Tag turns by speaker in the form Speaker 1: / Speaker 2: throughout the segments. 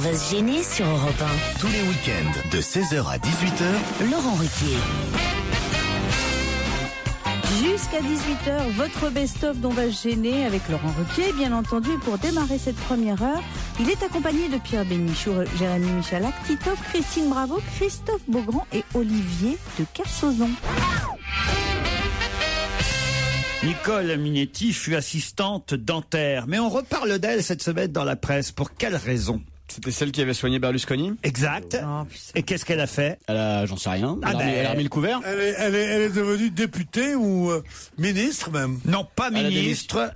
Speaker 1: va se gêner sur Europe 1.
Speaker 2: Tous les week-ends, de 16h à 18h,
Speaker 1: Laurent Ruquier.
Speaker 3: Jusqu'à 18h, votre best-of dont va se gêner avec Laurent Ruquier, bien entendu. Et pour démarrer cette première heure, il est accompagné de Pierre Bénichou, Jérémy Michalak, Titoff, Christine Bravo, Christophe Beaugrand et Olivier de Kersauzon.
Speaker 4: Nicole Minetti fut assistante dentaire, mais on reparle d'elle cette semaine dans la presse. Pour quelle raison ?
Speaker 5: C'était celle qui avait soigné Berlusconi.
Speaker 4: Exact.
Speaker 3: Oh,
Speaker 4: Et qu'est-ce qu'elle a fait ?
Speaker 5: J'en sais rien. Elle a remis le couvert.
Speaker 6: Elle est devenue députée ou ministre même.
Speaker 4: Non, pas
Speaker 5: Elle a
Speaker 4: ministre.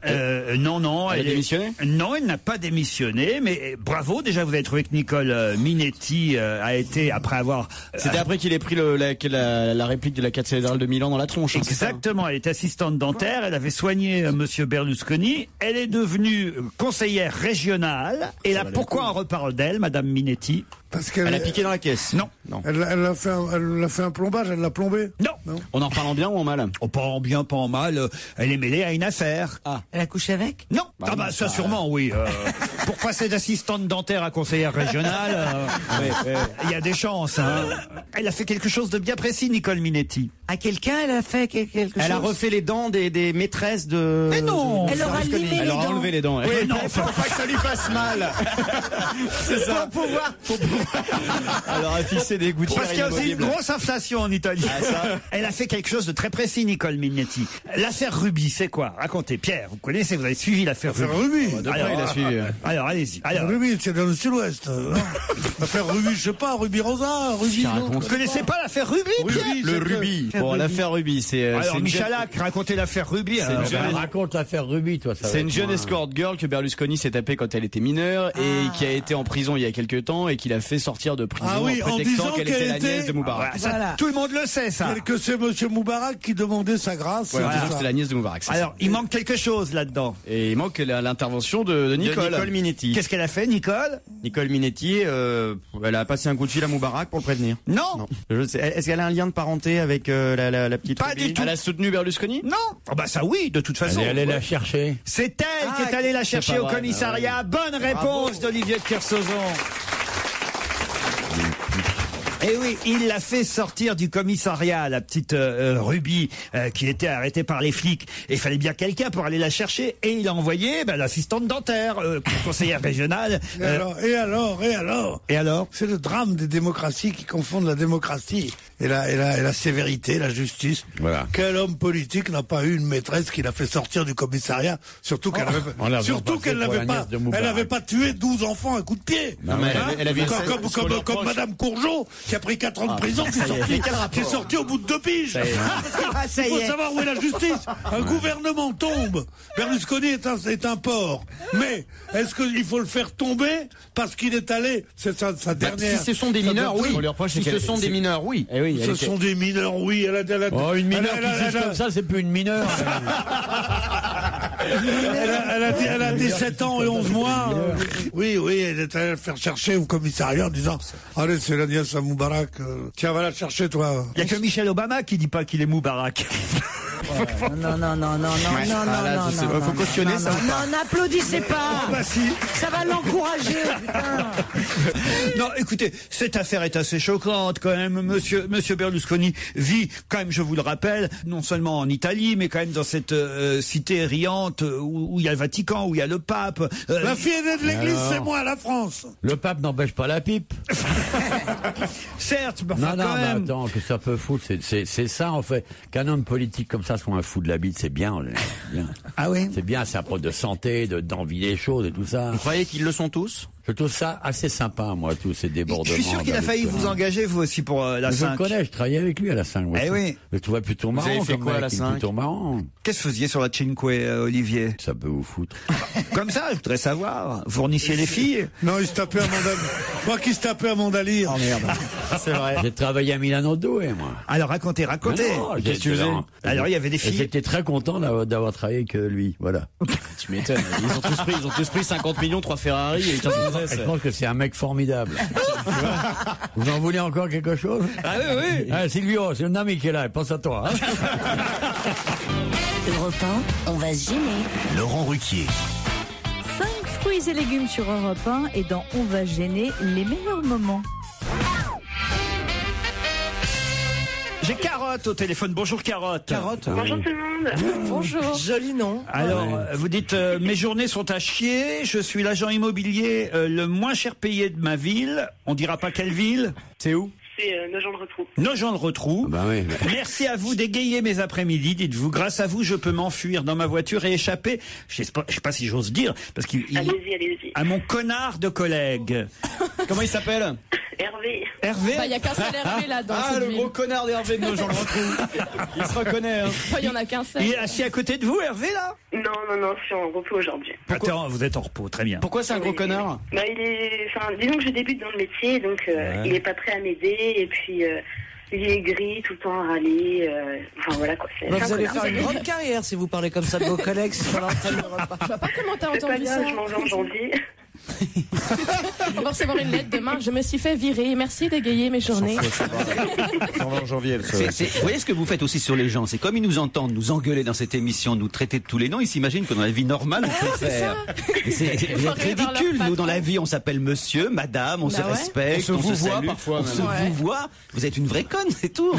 Speaker 4: Non.
Speaker 5: Elle a démissionné ?
Speaker 4: Non, elle n'a pas démissionné, mais bravo. Déjà, vous avez trouvé que Nicole Minetti a été, après avoir...
Speaker 5: C'était après qu'il ait pris la réplique de la cathédrale de Milan dans la tronche. Hein,
Speaker 4: Exactement, elle était assistante dentaire, elle avait soigné Monsieur Berlusconi, elle est devenue conseillère régionale, et là, pourquoi on reparle d'elle, Madame Minetti ?
Speaker 6: Parce qu'elle
Speaker 5: Elle a piqué dans la caisse.
Speaker 4: Non.
Speaker 6: Elle a fait un plombage, elle l'a plombé.
Speaker 4: Non.
Speaker 5: On en reparle en bien ou en mal ?
Speaker 4: Oh, pas en bien, pas en mal, elle est mêlée à une affaire.
Speaker 3: Elle a couché avec ?
Speaker 4: Non, ça sûrement, oui. Pour passer d'assistante dentaire à conseillère régionale, il y a des chances. Hein. Elle a fait quelque chose de bien précis, Nicole Minetti.
Speaker 3: À quelqu'un, elle a fait quelque chose ?
Speaker 5: Elle a refait les dents des maîtresses de...
Speaker 4: Mais non.
Speaker 3: Elle aura limé les
Speaker 5: Elle aura
Speaker 3: dents.
Speaker 5: enlevé les dents.
Speaker 4: Oui, non,
Speaker 5: Faut pas que ça lui fasse mal. C'est ça.
Speaker 3: Pour pouvoir...
Speaker 5: Elle aura fixé des gouttières
Speaker 4: Parce qu'il y a aussi une
Speaker 5: inamovibles.
Speaker 4: grosse inflation en Italie. Elle a fait quelque chose de très précis, Nicole Minetti. L'affaire Ruby, c'est quoi ? Racontez, Pierre, vous connaissez, vous avez suivi l'affaire
Speaker 6: L'affaire
Speaker 4: Ruby.
Speaker 6: Ruby.
Speaker 5: De près, il a suivi.
Speaker 4: Alors, allez-y. Alors,
Speaker 6: Ruby, c'est dans le sud-ouest. non L'affaire Ruby, je sais pas, Ruby Rosa, Ruby. non.
Speaker 4: vous connaissez pas l'affaire Ruby, Pierre ?
Speaker 5: Le rubis. Bon, l'affaire Ruby, c'est
Speaker 4: Alors,
Speaker 5: une
Speaker 4: Michalak, racontez l'affaire Ruby. alors.
Speaker 5: une jeune-
Speaker 7: Raconte l'affaire Ruby, toi.
Speaker 5: C'est une jeune escort girl que Berlusconi s'est tapée quand elle était mineure et qui a été en prison il y a quelques temps et qu'il a fait sortir de prison
Speaker 6: Ah oui,
Speaker 5: en
Speaker 6: en
Speaker 5: prétextant
Speaker 6: disant
Speaker 5: qu'elle
Speaker 6: qu'elle
Speaker 5: était la
Speaker 6: était-
Speaker 5: nièce de Moubarak.
Speaker 4: Ça,
Speaker 3: Voilà.
Speaker 4: tout le monde le sait, ça.
Speaker 6: Que c'est monsieur Moubarak qui demandait sa grâce.
Speaker 5: Ouais, en
Speaker 6: c'est
Speaker 5: disant que
Speaker 6: ça.
Speaker 5: c'était la nièce de Moubarak. c'est
Speaker 4: Alors,
Speaker 5: ça.
Speaker 4: il manque quelque chose là-dedans.
Speaker 5: Et il manque l'intervention de Nicole.
Speaker 7: Nicole Minetti.
Speaker 4: Qu'est-ce qu'elle a fait, Nicole ?
Speaker 7: Nicole Minetti, elle a passé un coup de fil à Moubarak pour le prévenir.
Speaker 4: Non.
Speaker 7: Je sais. Est-ce qu'elle a un lien de parenté avec la petite
Speaker 4: Pas
Speaker 7: Ruby
Speaker 4: du tout.
Speaker 5: Elle a soutenu Berlusconi ?
Speaker 4: Non. Oh bah ça oui, de toute façon.
Speaker 7: Elle est allée la chercher.
Speaker 4: C'est elle qui est allée la chercher
Speaker 5: pas
Speaker 4: au
Speaker 5: vrai.
Speaker 4: commissariat. Bonne réponse d'Olivier de Kersauzon. Et oui, il l'a fait sortir du commissariat, la petite Ruby, qui était arrêtée par les flics. Et il fallait bien quelqu'un pour aller la chercher. Et il a envoyé l'assistante dentaire, conseillère régionale.
Speaker 6: Et alors
Speaker 4: Et alors ?
Speaker 6: C'est le drame des démocraties qui confondent la démocratie et la sévérité, la justice.
Speaker 7: Voilà.
Speaker 6: Quel homme politique n'a pas eu une maîtresse qui l'a fait sortir du commissariat, surtout qu'elle
Speaker 7: on l'a
Speaker 6: qu'elle
Speaker 7: passé pour la
Speaker 6: n'avait
Speaker 7: nièce de Moubarak.
Speaker 6: elle n'avait pas tué 12 enfants à coup de pied.
Speaker 5: Non, mais elle avait
Speaker 6: Comme Madame Courgeot, qui a pris 4 ans de prison, qui est sortie au bout de 2 piges. Il faut savoir où est la justice. Un gouvernement tombe. Berlusconi est un porc. Mais est-ce qu'il faut le faire tomber parce qu'il est allé, c'est sa dernière.
Speaker 7: Si ce sont des mineurs, oui.
Speaker 5: On lui reproche,
Speaker 7: Si
Speaker 5: c'est
Speaker 7: ce
Speaker 5: qu'elle-
Speaker 7: sont des mineurs, oui.
Speaker 5: Eh oui,
Speaker 6: Ce sont des mineurs, oui.
Speaker 7: Oh, une mineure qui juge comme ça, c'est plus une mineure.
Speaker 6: Elle a 17 ans et 11 mois. Oui, elle est allée le faire chercher au commissariat en disant allez, c'est la nièce à Moubarak. Tiens, va la chercher, toi.
Speaker 4: Il y a que Michel Obama qui dit pas qu'il est Moubarak.
Speaker 3: Non.
Speaker 7: Faut cautionner ça.
Speaker 3: Non, n'applaudissez pas.
Speaker 4: Bah si.
Speaker 3: Ça va l'encourager, putain.
Speaker 4: Non, écoutez, cette affaire est assez choquante quand même. Monsieur Berlusconi vit quand même, je vous le rappelle, non seulement en Italie, mais quand même dans cette cité riante où il y a le Vatican, où il y a le pape.
Speaker 6: La fille aînée de l'église,
Speaker 7: alors
Speaker 6: c'est moi, la France.
Speaker 7: Le pape n'empêche pas la pipe.
Speaker 4: Certes, mais enfin,
Speaker 7: Non,
Speaker 4: quand
Speaker 7: mais
Speaker 4: même.
Speaker 7: attends, que ça peut foutre. C'est ça, en fait. Qu'un homme politique comme ça soit un fou de la bite, c'est bien. Bien.
Speaker 4: Ah oui.
Speaker 7: C'est bien, c'est un preuve de santé, d'envie des choses et tout ça.
Speaker 5: Vous croyez qu'ils le sont tous ?
Speaker 7: Je trouve ça assez sympa, moi, tous ces
Speaker 4: Je
Speaker 7: débordements.
Speaker 4: suis sûr qu'il a failli vous engager, vous aussi, pour la
Speaker 7: Je le
Speaker 4: 5.
Speaker 7: connais, je travaillais avec lui à la 5.
Speaker 4: Eh oui.
Speaker 7: Je le trouvais plutôt marrant.
Speaker 5: avez fait
Speaker 7: comme
Speaker 5: quoi à
Speaker 7: mec,
Speaker 5: la
Speaker 7: il est
Speaker 5: 5?
Speaker 7: Plutôt marrant.
Speaker 4: Qu'est-ce que vous faisiez sur la Cinque, Olivier?
Speaker 7: Ça peut vous foutre.
Speaker 4: Comme ça, je voudrais savoir. Vous fournissiez les filles?
Speaker 6: Non, il se tapait à Mandalire. Je crois qu'il se tapait à Mandalire.
Speaker 7: Oh merde.
Speaker 5: C'est vrai.
Speaker 7: J'ai travaillé à Milano Doué, moi.
Speaker 4: Alors, racontez.
Speaker 7: Non,
Speaker 4: Qu'est-ce que tu faisais? Alors, il y avait des filles.
Speaker 7: J'étais très content d'avoir travaillé avec lui, voilà.
Speaker 5: Tu m'étonnes. Ils ont tous pris 50 millions, 3 Ferrari et 15 gonzesses.
Speaker 7: Je pense que c'est un mec formidable. Tu vois, vous en voulez encore quelque chose?
Speaker 4: Ah oui.
Speaker 7: Ah, Silvio, c'est un ami qui est là, pense à toi. Hein.
Speaker 1: Europe 1, on va se gêner.
Speaker 2: Laurent Ruquier.
Speaker 3: 5 fruits Fruits et légumes sur Europe 1 et dans On va gêner, les meilleurs moments.
Speaker 4: J'ai Carotte au téléphone. Bonjour Carotte.
Speaker 8: Carotte.
Speaker 9: Bonjour tout le monde.
Speaker 3: Bonjour.
Speaker 8: Joli nom.
Speaker 4: Alors, vous dites, mes journées sont à chier, je suis l'agent immobilier le moins cher payé de ma ville. On dira pas quelle ville. C'est où?
Speaker 9: C'est Nogent-le-Rotrou.
Speaker 4: Nogent-le-Rotrou.
Speaker 7: Bah oui.
Speaker 4: Merci à vous d'égayer mes après-midi, dites-vous. Grâce à vous, je peux m'enfuir dans ma voiture et échapper, je sais pas si j'ose dire, parce qu'il
Speaker 9: Allez-y.
Speaker 4: à mon connard de collègue.
Speaker 5: Comment il s'appelle?
Speaker 9: Hervé.
Speaker 4: Hervé?
Speaker 10: Il y a qu'un seul Hervé là dans cette
Speaker 5: le
Speaker 10: ville.
Speaker 5: gros connard d'Hervé de Nogent-le-Rotrou. Il se reconnaît. Hein.
Speaker 10: Il y en a qu'un seul.
Speaker 4: Il est assis à côté de vous, Hervé, là?
Speaker 9: Non, je suis en repos aujourd'hui.
Speaker 4: Attends, vous êtes en repos, très bien.
Speaker 5: Pourquoi c'est un gros connard?
Speaker 9: Bah, disons que je débute dans le métier, donc il est pas prêt à m'aider, et puis il est gris, tout le temps à râler, enfin voilà quoi.
Speaker 8: Bah, vous allez faire une grande carrière si vous parlez comme ça de vos collègues sur l'antenne d'Europe 1.
Speaker 10: Je vois pas comment t'as
Speaker 9: C'est pas
Speaker 10: entendu
Speaker 9: bien,
Speaker 10: ça.
Speaker 9: je m'en vais en janvier.
Speaker 10: On va recevoir une lettre demain. Je me suis fait virer. Merci d'égayer mes journées.
Speaker 11: En janvier, vous voyez ce que vous faites aussi sur les gens, c'est comme ils nous entendent nous engueuler dans cette émission, nous traiter de tous les noms, ils s'imaginent que dans la vie normale on peut faire. Vous êtes ridicule, nous dans la vie on s'appelle monsieur, madame, on se respecte,
Speaker 5: on se
Speaker 11: se
Speaker 5: voit
Speaker 11: salue,
Speaker 5: parfois.
Speaker 11: on se vous voit, vous êtes une vraie conne, c'est tout.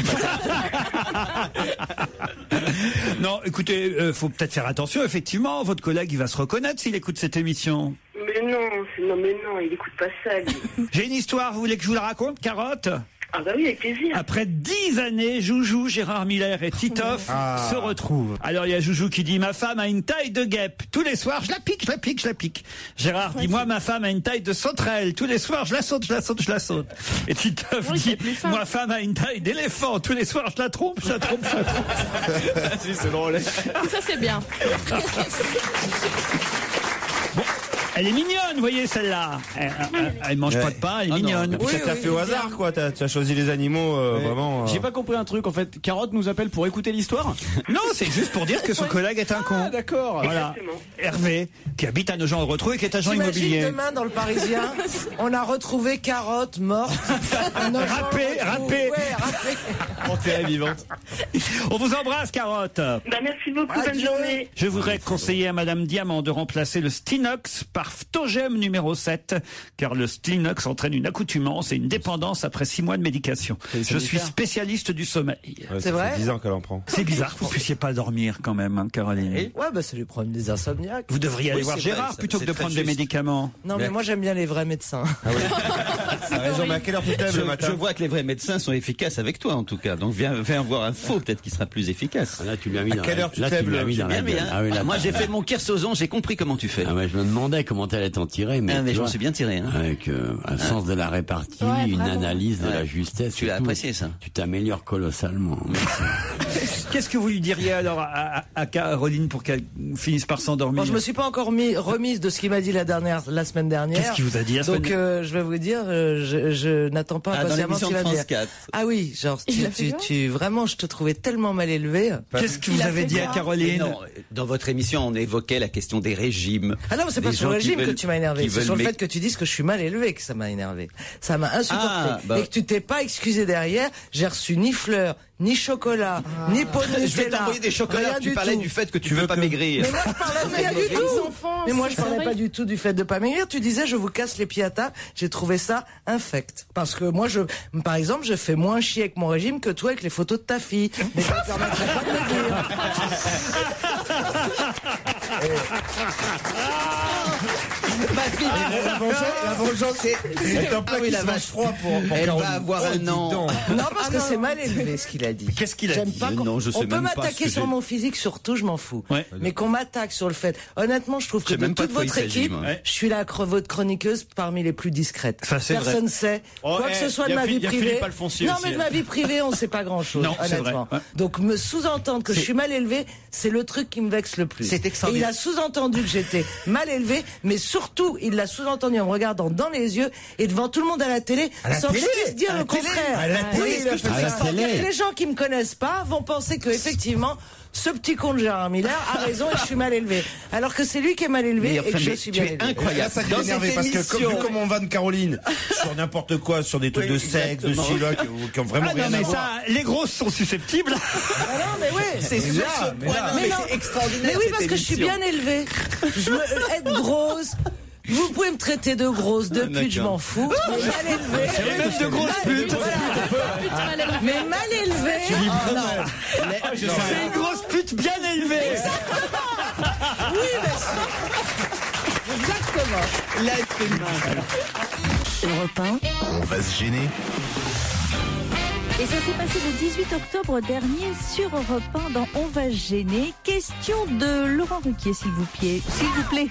Speaker 4: Non, écoutez, faut peut-être faire attention, effectivement, votre collègue il va se reconnaître s'il écoute cette émission.
Speaker 9: Mais non, il écoute pas ça, lui.
Speaker 4: J'ai une histoire, vous voulez que je vous la raconte, Carotte?
Speaker 9: Ah bah oui, avec plaisir.
Speaker 4: Après 10 années, Joujou, Gérard Miller et Titoff se retrouvent. Alors il y a Joujou qui dit « Ma femme a une taille de guêpe. Tous les soirs, je la pique. » Gérard dit « Moi, ma femme a une taille de sauterelle. Tous les soirs, je la saute. » Et Titoff dit « Ma femme a une taille d'éléphant. Tous les soirs, je la trompe. »
Speaker 5: Si, c'est drôle.
Speaker 10: Ça c'est bien.
Speaker 4: Bon, elle est mignonne, vous voyez celle-là. Elle mange pas de pain, elle est mignonne.
Speaker 11: Et puis ça t'a fait au hasard quoi, tu as choisi les animaux vraiment.
Speaker 5: J'ai pas compris un truc en fait. Carotte nous appelle pour écouter l'histoire?
Speaker 4: Non, c'est juste pour dire que son collègue est un con.
Speaker 5: Ah d'accord.
Speaker 4: Voilà. Hervé, qui habite à Nogent-le-Rotrou et qui est agent
Speaker 8: T'imagines
Speaker 4: immobilier.
Speaker 8: demain dans le Parisien, on a retrouvé Carotte morte.
Speaker 4: Râpée.
Speaker 8: Ouais, râpée.
Speaker 5: Enterrée vivante.
Speaker 4: On vous embrasse, Carotte.
Speaker 9: Bah merci beaucoup, bonne
Speaker 8: Adieu.
Speaker 9: journée.
Speaker 4: Je voudrais conseiller à Madame Diamant de remplacer le Stinox par Phtogem numéro 7, car le Stinox entraîne une accoutumance et une dépendance après 6 mois de médication. Je suis spécialiste du sommeil.
Speaker 8: C'est vrai?
Speaker 11: 10 ans qu'elle en prend.
Speaker 4: C'est bizarre que vous puissiez pas dormir quand même, hein, Caroline.
Speaker 8: Ouais, bah c'est les problèmes des insomniaques.
Speaker 4: Vous devriez aller voir
Speaker 11: c'est
Speaker 4: Gérard
Speaker 11: vrai,
Speaker 4: plutôt que
Speaker 11: c'est
Speaker 4: de
Speaker 11: très
Speaker 4: prendre des
Speaker 11: juste.
Speaker 4: médicaments.
Speaker 8: Non, mais moi j'aime bien les vrais médecins.
Speaker 11: T'as raison, mais à quelle heure tu te lèves le matin?
Speaker 12: Je vois que les vrais médecins sont efficaces avec toi en tout cas. Donc viens voir un faux, peut-être qu'il sera plus efficace.
Speaker 7: Là, tu lui as mis dans
Speaker 11: quelle heure tu
Speaker 7: là,
Speaker 11: te lèves,
Speaker 7: lui as mis
Speaker 11: le-
Speaker 7: dans
Speaker 12: Bien,
Speaker 7: la
Speaker 12: bien.
Speaker 7: Ah oui, là,
Speaker 12: Moi
Speaker 7: t'as-
Speaker 12: j'ai fait mon kersozon, j'ai compris comment tu fais.
Speaker 7: Ah ouais, je me demandais comment t'allais t'en tirer, mais,
Speaker 12: Ah, mais
Speaker 7: tu
Speaker 12: je m'en
Speaker 7: vois,
Speaker 12: suis bien tiré. Hein.
Speaker 7: avec un sens de la répartie,
Speaker 10: Ouais,
Speaker 7: une
Speaker 10: bravo.
Speaker 7: analyse de
Speaker 12: Ouais.
Speaker 7: la justesse.
Speaker 12: Tu
Speaker 7: et
Speaker 12: l'as
Speaker 7: tout.
Speaker 12: apprécié, ça.
Speaker 7: Tu t'améliores colossalement.
Speaker 4: Qu'est-ce que vous lui diriez alors à Caroline pour qu'elle finisse par s'endormir?
Speaker 8: Bon, je me suis pas encore remise de ce qu'il m'a dit la semaine dernière.
Speaker 4: Qu'est-ce qu'il vous a dit la semaine
Speaker 8: Donc je vais vous dire, je n'attends pas
Speaker 12: Ah, dans
Speaker 8: impatiemment ce
Speaker 12: l'émission
Speaker 8: qu'il
Speaker 12: de
Speaker 8: va me
Speaker 12: France
Speaker 8: dire.
Speaker 12: 4.
Speaker 8: Ah oui, genre
Speaker 10: Il a fait quoi
Speaker 8: vraiment, je te trouvais tellement mal élevé.
Speaker 4: Qu'est-ce que vous
Speaker 10: Il a
Speaker 4: avez
Speaker 10: fait
Speaker 4: dit à
Speaker 10: quoi?
Speaker 12: Mais
Speaker 4: Caroline?
Speaker 12: non, dans votre émission, on évoquait la question des régimes.
Speaker 8: Ah non, mais c'est pas
Speaker 12: Des
Speaker 8: sur le
Speaker 12: gens qui
Speaker 8: régime que
Speaker 12: veulent-
Speaker 8: tu m'as énervé.
Speaker 12: qui
Speaker 8: C'est
Speaker 12: veulent
Speaker 8: sur le
Speaker 12: m'é-
Speaker 8: fait que tu dises que je suis mal élevé que ça m'a énervé. Ça m'a insupporté.
Speaker 12: Ah, bah.
Speaker 8: Et que tu t'es pas excusé derrière. J'ai reçu ni fleurs, ni chocolat, ni pot de Nutella.
Speaker 12: Je vais t'envoyer des chocolats.
Speaker 8: Rien
Speaker 12: Tu parlais
Speaker 8: tout.
Speaker 12: du fait que tu veux pas maigrir.
Speaker 8: Mais moi, je parlais pas du
Speaker 10: Les
Speaker 8: tout.
Speaker 10: enfants,
Speaker 8: Mais moi, je
Speaker 10: c'est
Speaker 8: parlais
Speaker 10: vrai.
Speaker 8: pas du tout du fait de pas maigrir. Tu disais, je vous casse les pieds à table. J'ai trouvé ça infect. Parce que moi, par exemple, je fais moins chier avec mon régime que toi avec les photos de ta fille. Mais ça te permettrait pas de maigrir.
Speaker 12: Ma fille,
Speaker 11: La vengeance, c'est un plat qui se mange froid pour
Speaker 12: elle
Speaker 11: Caroline.
Speaker 12: va avoir un an.
Speaker 8: Non, parce que c'est mal élevé ce qu'il a dit.
Speaker 4: Qu'est-ce qu'il a
Speaker 8: J'aime
Speaker 4: dit?
Speaker 8: pas qu'on-
Speaker 12: Non, je sais
Speaker 8: on peut
Speaker 12: même pas ce
Speaker 8: m'attaquer
Speaker 12: que
Speaker 8: sur
Speaker 12: j'ai-
Speaker 8: mon physique, surtout, je m'en fous.
Speaker 4: Ouais.
Speaker 8: Mais qu'on m'attaque sur le fait. Honnêtement, je trouve que
Speaker 12: sais
Speaker 8: de
Speaker 12: même pas
Speaker 8: toute
Speaker 12: de quoi
Speaker 8: votre
Speaker 12: il s'agit,
Speaker 8: équipe,
Speaker 12: moi.
Speaker 8: je suis votre chroniqueuse parmi les plus discrètes.
Speaker 4: Ça, c'est
Speaker 8: Personne
Speaker 4: vrai.
Speaker 8: sait.
Speaker 5: Oh,
Speaker 8: Quoi que ce soit de
Speaker 5: y a
Speaker 8: ma vie
Speaker 5: y a
Speaker 8: privée.
Speaker 5: Philippe Alfonsi
Speaker 8: Non,
Speaker 5: aussi,
Speaker 8: mais de
Speaker 5: hein.
Speaker 8: ma vie privée, on sait pas grand chose,
Speaker 4: Non, c'est
Speaker 8: honnêtement.
Speaker 4: vrai, ouais.
Speaker 8: Donc, me sous-entendre que je suis mal élevé, c'est le truc qui me vexe le plus.
Speaker 12: C'est
Speaker 8: Et
Speaker 12: extraordinaire.
Speaker 8: il a sous-entendu que j'étais mal élevé, mais surtout, il l'a sous-entendu en me regardant dans les yeux et devant tout le monde à la télé, sans que je puisse dire le contraire.
Speaker 11: À la télé,
Speaker 8: Oui,
Speaker 11: il a fait
Speaker 8: parce
Speaker 11: ça.
Speaker 8: que les gens qui me connaissent pas vont penser que effectivement ce petit con de Gérard Miller a raison et je suis mal élevé. Alors que c'est lui qui est mal élevé et que je suis bien
Speaker 12: tu es
Speaker 8: élevé.
Speaker 12: incroyable.
Speaker 11: Là, ça
Speaker 12: Dans
Speaker 11: t'est énervé
Speaker 12: cette
Speaker 11: parce que
Speaker 12: émission-
Speaker 11: vu comment on vanne Caroline sur n'importe quoi, sur des trucs
Speaker 12: Oui,
Speaker 11: de sexe, de
Speaker 12: exactement.
Speaker 11: style, qui ont vraiment
Speaker 4: Ah non,
Speaker 11: rien à
Speaker 4: mais
Speaker 11: voir.
Speaker 4: ça, les grosses sont susceptibles.
Speaker 8: Ah non, mais oui.
Speaker 12: C'est sur ce point-là, mais
Speaker 8: non.
Speaker 12: c'est extraordinaire.
Speaker 8: Mais oui,
Speaker 12: cette
Speaker 8: parce que je suis
Speaker 12: émission.
Speaker 8: bien élevée. Être grosse, Vous pouvez me traiter de grosse, de pute, je m'en fous. Mais mal élevée.
Speaker 4: C'est même de grosses putes.
Speaker 8: Mais mal élevée.
Speaker 4: C'est une grosse pute bien élevée.
Speaker 8: Oui, mais exactement.
Speaker 5: L'être humain.
Speaker 1: Europe 1.
Speaker 2: On va se gêner.
Speaker 3: Et ça s'est passé le 18 octobre dernier sur Europe 1 dans On va se gêner. Question de Laurent Ruquier, s'il vous plaît.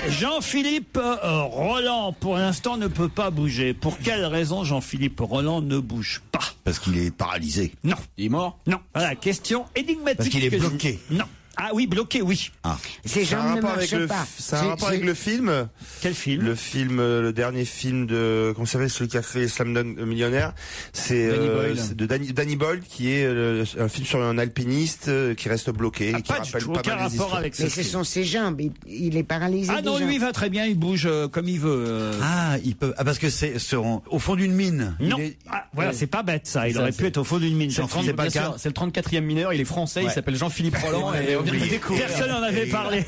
Speaker 4: Jean-Philippe Roland, pour l'instant, ne peut pas bouger. Pour quelle raison Jean-Philippe Roland ne bouge pas?
Speaker 13: Parce qu'il est paralysé.
Speaker 4: Non.
Speaker 5: Il est mort?
Speaker 4: Non. Voilà, question énigmatique.
Speaker 13: Parce qu'il est bloqué.
Speaker 4: Non. Ah oui, bloqué, oui.
Speaker 13: Ah.
Speaker 14: Ces gens ne marchent pas.
Speaker 15: C'est un rapport avec le film.
Speaker 4: Quel film?
Speaker 15: Le dernier film de, comment ça s'appelle, celui qui a fait Slumdog Millionnaire. C'est de Danny Boyle, qui est un film sur un alpiniste qui reste bloqué. Et qui
Speaker 4: pas du tout, aucun rapport avec ce
Speaker 14: Mais ce sont ses jambes, il est paralysé.
Speaker 4: Ah non,
Speaker 14: déjà.
Speaker 4: lui il va très bien, il bouge comme il veut.
Speaker 13: Ah, il peut. Ah, parce que c'est au fond d'une mine.
Speaker 4: Non. Voilà, c'est pas bête ça. Il aurait pu être au fond d'une mine.
Speaker 5: C'est le 34e mineur, il est français, il s'appelle Jean-Philippe Roland et on vient de le découvrir.
Speaker 4: Personne n'en avait parlé.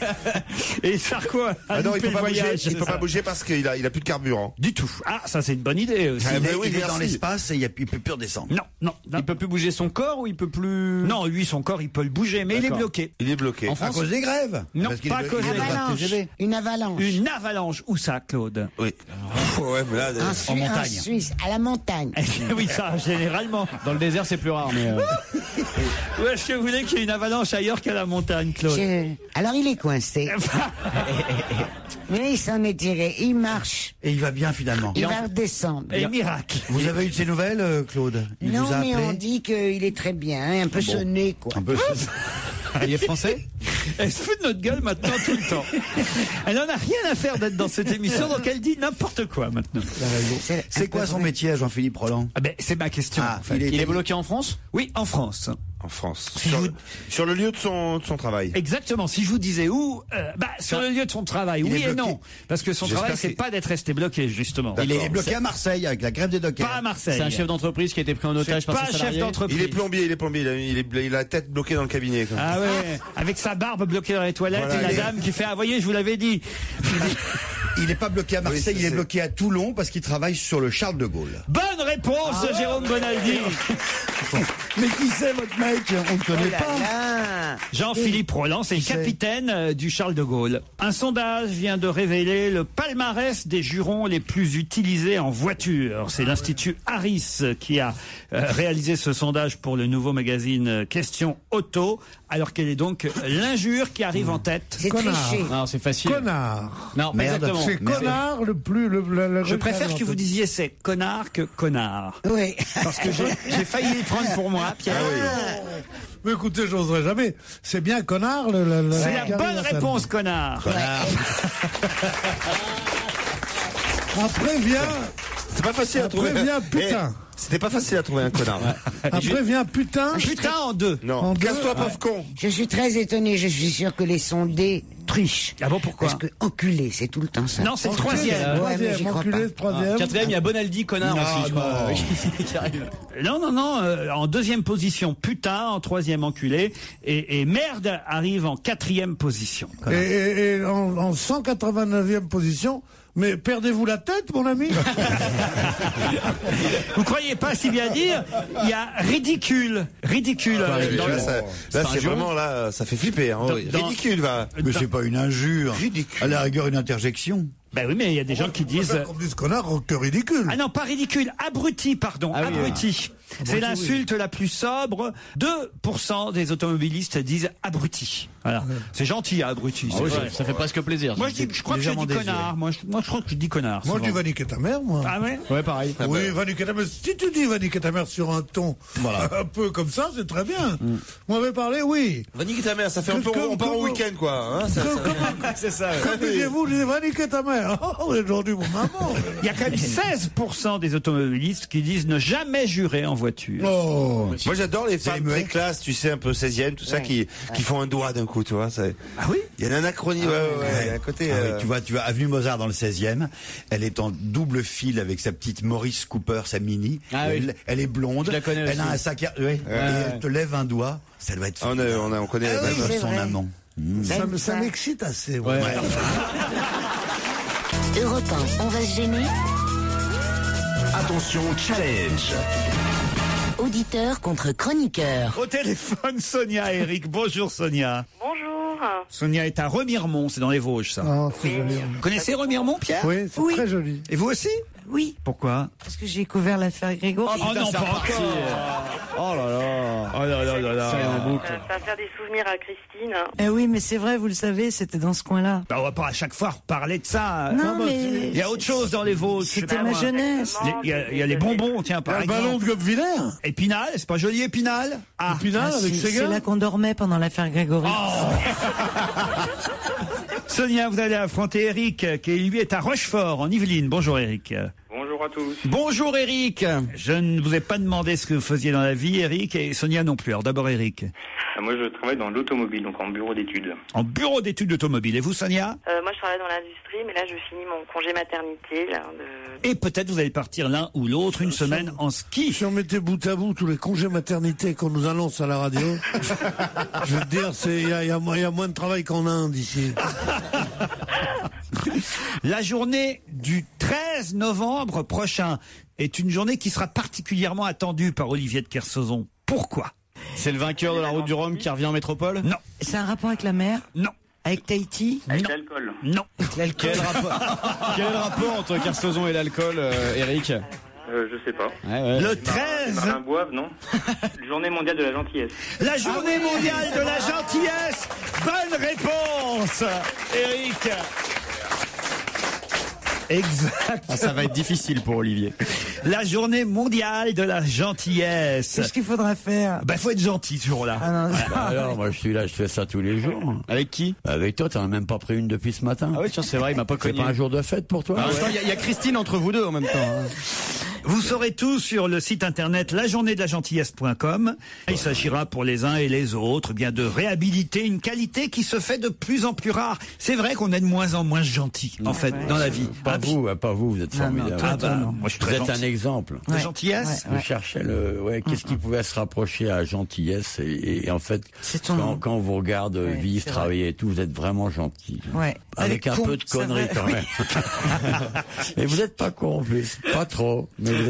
Speaker 4: Et Sarko a
Speaker 15: non, il
Speaker 4: loupé
Speaker 15: peut
Speaker 4: le
Speaker 15: pas bouger.
Speaker 4: voyage.
Speaker 15: Il peut pas bouger parce qu'il a plus de carburant.
Speaker 4: Du tout. Ah, ça c'est une bonne idée aussi.
Speaker 13: Il est dans l'espace et il peut plus redescendre.
Speaker 4: Non.
Speaker 5: Il peut plus bouger son corps ou il peut plus...
Speaker 4: Non, lui, son corps, il peut le bouger, mais il est bloqué.
Speaker 15: Il est bloqué.
Speaker 13: À cause des grèves?
Speaker 4: Non, pas à cause des grèves.
Speaker 14: Une avalanche.
Speaker 4: Une avalanche. Où ça, Claude?
Speaker 15: Oui. Ouais, mais là,
Speaker 14: En montagne. En Suisse, à la montagne.
Speaker 4: Oui, ça, généralement.
Speaker 5: Dans le désert, c'est plus rare, mais...
Speaker 4: Où est-ce que vous voulez qu'il y ait une avalanche ailleurs qu'à la montagne, Claude?
Speaker 14: Alors il est coincé. Mais il s'en est tiré, il marche.
Speaker 13: Et il va bien finalement.
Speaker 14: Il va redescendre.
Speaker 4: Et miracle.
Speaker 13: Vous avez eu de ces nouvelles, Claude? Il
Speaker 14: Non,
Speaker 13: vous a
Speaker 14: mais
Speaker 13: appelé?
Speaker 14: on dit qu'il est très bien, un peu sonné, quoi.
Speaker 13: Un peu.
Speaker 5: Il est français?
Speaker 4: Elle se fout de notre gueule maintenant tout le temps. Elle n'en a rien à faire d'être dans cette émission, donc elle dit n'importe quoi maintenant.
Speaker 13: C'est quoi son métier à Jean-Philippe Roland?
Speaker 4: Ah ben, c'est ma question.
Speaker 13: Ah,
Speaker 4: en fait.
Speaker 5: Il est bloqué en France?
Speaker 4: Oui, en France.
Speaker 15: En France.
Speaker 4: Si
Speaker 15: Sur le lieu de son travail.
Speaker 4: Exactement. Si je vous disais où, sur le lieu de son travail, oui et non. Parce que son travail, c'est pas d'être resté bloqué, justement.
Speaker 13: Il est bloqué à Marseille avec la grève des dockers.
Speaker 4: Pas à Marseille.
Speaker 5: C'est un chef d'entreprise qui a été pris en otage par ses salariés.
Speaker 4: Pas un chef d'entreprise.
Speaker 15: Il est plombier. Il a la tête bloquée dans le cabinet. Quoi.
Speaker 4: Ah ouais, avec sa barbe bloquée dans les toilettes et la dame qui fait, ah voyez, je vous l'avais dit.
Speaker 13: Il n'est pas bloqué à Marseille, il est bloqué à Toulon parce qu'il travaille sur le Charles de Gaulle.
Speaker 4: Bonne réponse, Jérôme Bonaldi.
Speaker 13: Mais qui c'est votre mec? On ne connaît pas.
Speaker 4: Jean-Philippe Roland, c'est le capitaine du Charles de Gaulle. Un sondage vient de révéler le palmarès des jurons les plus utilisés en voiture. C'est l'Institut Harris qui a réalisé ce sondage pour le nouveau magazine Question Auto. Alors quelle est donc l'injure qui arrive en tête?
Speaker 14: C'est triché.
Speaker 5: Non, c'est facile.
Speaker 6: Connard.
Speaker 5: Non, pas exactement.
Speaker 6: C'est connard le plus...
Speaker 4: Je préfère que vous disiez c'est connard que connard.
Speaker 14: Oui.
Speaker 4: Parce que j'ai failli y prendre pour moi, Pierre.
Speaker 6: Mais écoutez, j'oserais jamais. C'est bien connard.
Speaker 4: C'est la bonne réponse, connard.
Speaker 6: Après vient...
Speaker 15: C'est pas facile à trouver.
Speaker 6: Après vient putain.
Speaker 15: C'était pas facile à trouver un connard.
Speaker 6: Après vient putain.
Speaker 4: Putain en deux.
Speaker 15: Non. Casse-toi, pauvre con.
Speaker 14: Je suis très étonné, je suis sûr que les sondés trichent.
Speaker 4: Ah bon, pourquoi?
Speaker 14: Parce que enculé, c'est tout le temps ça.
Speaker 4: Non, c'est le troisième.
Speaker 14: Ouais, mais j'y crois pas.
Speaker 6: Troisième.
Speaker 5: Quatrième, il y a Bonaldi, connard aussi, je crois. Qui arrive.
Speaker 4: Non. En deuxième position, putain. En troisième, enculé. Et merde arrive en quatrième position.
Speaker 6: Et en 189e position, mais perdez-vous la tête, mon ami?
Speaker 4: Vous croyez pas si bien dire? Il y a ridicule.
Speaker 15: Là, c'est vraiment, là, ça fait flipper. Hein. Ridicule, va.
Speaker 13: Mais c'est pas une injure.
Speaker 15: Ridicule.
Speaker 13: À la rigueur, une interjection.
Speaker 4: Ben oui, mais il y a des gens qui disent...
Speaker 6: Qu'on dise connard que ridicule.
Speaker 4: Ah non, pas ridicule, abruti, pardon, abruti. C'est l'insulte la plus sobre. 2% des automobilistes disent abruti. Voilà. C'est gentil, abruti.
Speaker 5: Ah oui, ça fait presque plaisir.
Speaker 4: Moi, je crois que je dis connard. Moi, je crois que je dis connard.
Speaker 6: Moi, je dis va niquer ta mère, moi.
Speaker 4: Ah ouais?
Speaker 5: Ouais, pareil.
Speaker 6: Oui, va niquer ta mère. Si tu dis va niquer ta mère sur un ton un peu comme ça, c'est très bien. Vous m'avez parlé, oui.
Speaker 15: Va niquer ta mère, ça fait un peu, on part au week-end, quoi. Hein,
Speaker 5: c'est ça.
Speaker 6: Comme disiez-vous, je dis va niquer ta mère. Oh, aujourd'hui, mon maman.
Speaker 4: Il y a quand même 16% des automobilistes qui disent ne jamais jurer en voiture.
Speaker 6: Oh.
Speaker 15: Moi, j'adore les femmes très classes, tu sais, un peu 16e, tout ça, qui font un doigt d'un coup, tu vois.
Speaker 4: Ah oui?
Speaker 15: Il y a un anachronie, ouais, à côté.
Speaker 13: Tu vois, Avenue Mozart dans le 16e, elle est en double fil avec sa petite Maurice Cooper, sa Mini. Elle est blonde.
Speaker 5: Je la connais
Speaker 13: elle
Speaker 5: aussi.
Speaker 13: a un sac et elle te lève un doigt. Ça doit être...
Speaker 15: On connaît
Speaker 13: son amant.
Speaker 6: Ça m'excite assez.
Speaker 7: Ouais.
Speaker 1: Europe 1, on va se gêner.
Speaker 2: Attention, challenge.
Speaker 1: Auditeur contre chroniqueur.
Speaker 4: Au téléphone, Sonia et Eric. Bonjour Sonia.
Speaker 9: Bonjour.
Speaker 4: Sonia est à Remiremont, c'est dans les Vosges, ça.
Speaker 6: Ah, c'est joli.
Speaker 4: Vous connaissez Remiremont, Pierre?
Speaker 6: Oui, c'est très joli.
Speaker 4: Et vous aussi?
Speaker 8: Oui,
Speaker 4: Pourquoi?
Speaker 8: parce que j'ai couvert l'affaire Grégory.
Speaker 4: Oh non, pas encore.
Speaker 5: Oh là là.
Speaker 4: Oh là là là là.
Speaker 5: Ça y est, en boucle.
Speaker 9: Ça va faire des souvenirs à Christine.
Speaker 8: Eh oui, mais c'est vrai, vous le savez, c'était dans ce coin-là.
Speaker 4: Bah, on va pas à chaque fois reparler de ça.
Speaker 8: Non, mais
Speaker 4: Il y a autre chose dans les Vosges.
Speaker 8: c'était
Speaker 4: je sais
Speaker 8: ma
Speaker 4: pas, moi.
Speaker 8: jeunesse.
Speaker 4: Il y a les bonbons, tiens, par
Speaker 6: Un
Speaker 4: exemple.
Speaker 6: ballon de Gobvillers.
Speaker 4: Épinal, c'est pas joli Épinal? Ah,
Speaker 6: Épinal avec ses
Speaker 8: C'est
Speaker 6: gars.
Speaker 8: là qu'on dormait pendant l'affaire Grégory.
Speaker 4: Sonia, vous allez affronter Eric, qui lui est à Rochefort, en Yvelines. Bonjour Eric.
Speaker 16: Bonjour à tous.
Speaker 4: Bonjour Eric. Je ne vous ai pas demandé ce que vous faisiez dans la vie, Eric, et Sonia non plus. Alors d'abord Eric.
Speaker 16: Moi, je travaille dans l'automobile, donc en bureau d'études.
Speaker 4: En bureau d'études automobile. Et vous, Sonia?
Speaker 9: Moi, je travaille dans l'industrie, mais là, je finis mon congé maternité. Là,
Speaker 4: Et peut-être vous allez partir l'un ou l'autre une semaine en ski.
Speaker 6: Si on mettait bout à bout tous les congés maternité qu'on nous annonce à la radio, je veux te dire, il y a moins de travail qu'en Inde ici.
Speaker 4: La journée du 13 novembre prochain est une journée qui sera particulièrement attendue par Olivier de Kersauzon. Pourquoi?
Speaker 5: C'est le vainqueur de la route du Rhum qui revient en métropole?
Speaker 4: Non.
Speaker 8: C'est un rapport avec la mer?
Speaker 4: Non.
Speaker 8: Avec Tahiti?
Speaker 16: Avec
Speaker 4: Non.
Speaker 16: l'alcool.
Speaker 4: Non.
Speaker 5: Quel est le rapport entre Kersauzon et l'alcool, Eric?
Speaker 16: Je sais pas.
Speaker 4: Le 13.
Speaker 16: Martin boive, non? Journée mondiale de la gentillesse.
Speaker 4: La journée mondiale de la gentillesse. Bonne réponse, Eric. Exact.
Speaker 5: Ah, ça va être difficile pour Olivier.
Speaker 4: La journée mondiale de la gentillesse.
Speaker 8: Qu'est-ce qu'il faudra faire?
Speaker 4: Bah, faut être gentil ce jour-là.
Speaker 8: Ah non,
Speaker 7: Bah alors, moi je suis là, je fais ça tous les jours.
Speaker 5: Avec qui?
Speaker 7: Avec toi, t'en as même pas pris une depuis ce matin.
Speaker 5: Ah oui, tiens, c'est vrai, il m'a pas
Speaker 7: C'est
Speaker 5: connu.
Speaker 7: pas un jour de fête pour toi?
Speaker 5: Il y a Christine entre vous deux en même temps. Hein.
Speaker 4: Vous saurez tout sur le site internet lajourneedelagentillesse.com. Il s'agira pour les uns et les autres bien de réhabiliter une qualité qui se fait de plus en plus rare. C'est vrai qu'on est de moins en moins gentil, en fait, dans la vie.
Speaker 7: Pas vous, vous êtes formidable.
Speaker 4: Ah bah, moi je suis
Speaker 7: Vous
Speaker 4: très
Speaker 7: êtes
Speaker 4: gentil.
Speaker 7: un exemple.
Speaker 4: De gentillesse.
Speaker 7: Je cherchais qu'est-ce qui pouvait se rapprocher à gentillesse et en fait, quand on vous regarde vivre, travailler et tout, vous êtes vraiment gentil.
Speaker 8: Ouais.
Speaker 7: Avec un peu de conneries quand même. Et vous n'êtes pas con en plus, pas trop, mais vous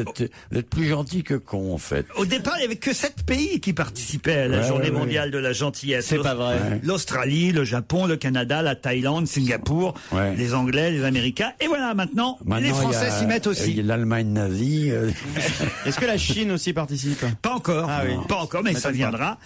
Speaker 7: êtes plus gentil que con en fait.
Speaker 4: Au départ, il n'y avait que 7 pays qui participaient à la journée mondiale de la gentillesse.
Speaker 5: C'est pas vrai.
Speaker 4: L'Australie, le Japon, le Canada, la Thaïlande, Singapour, les Anglais, les Américains. Et voilà, maintenant les Français s'y mettent aussi.
Speaker 7: Il y a l'Allemagne nazie.
Speaker 5: Est-ce que la Chine aussi participe?
Speaker 4: Pas encore, pas encore, mais ça viendra.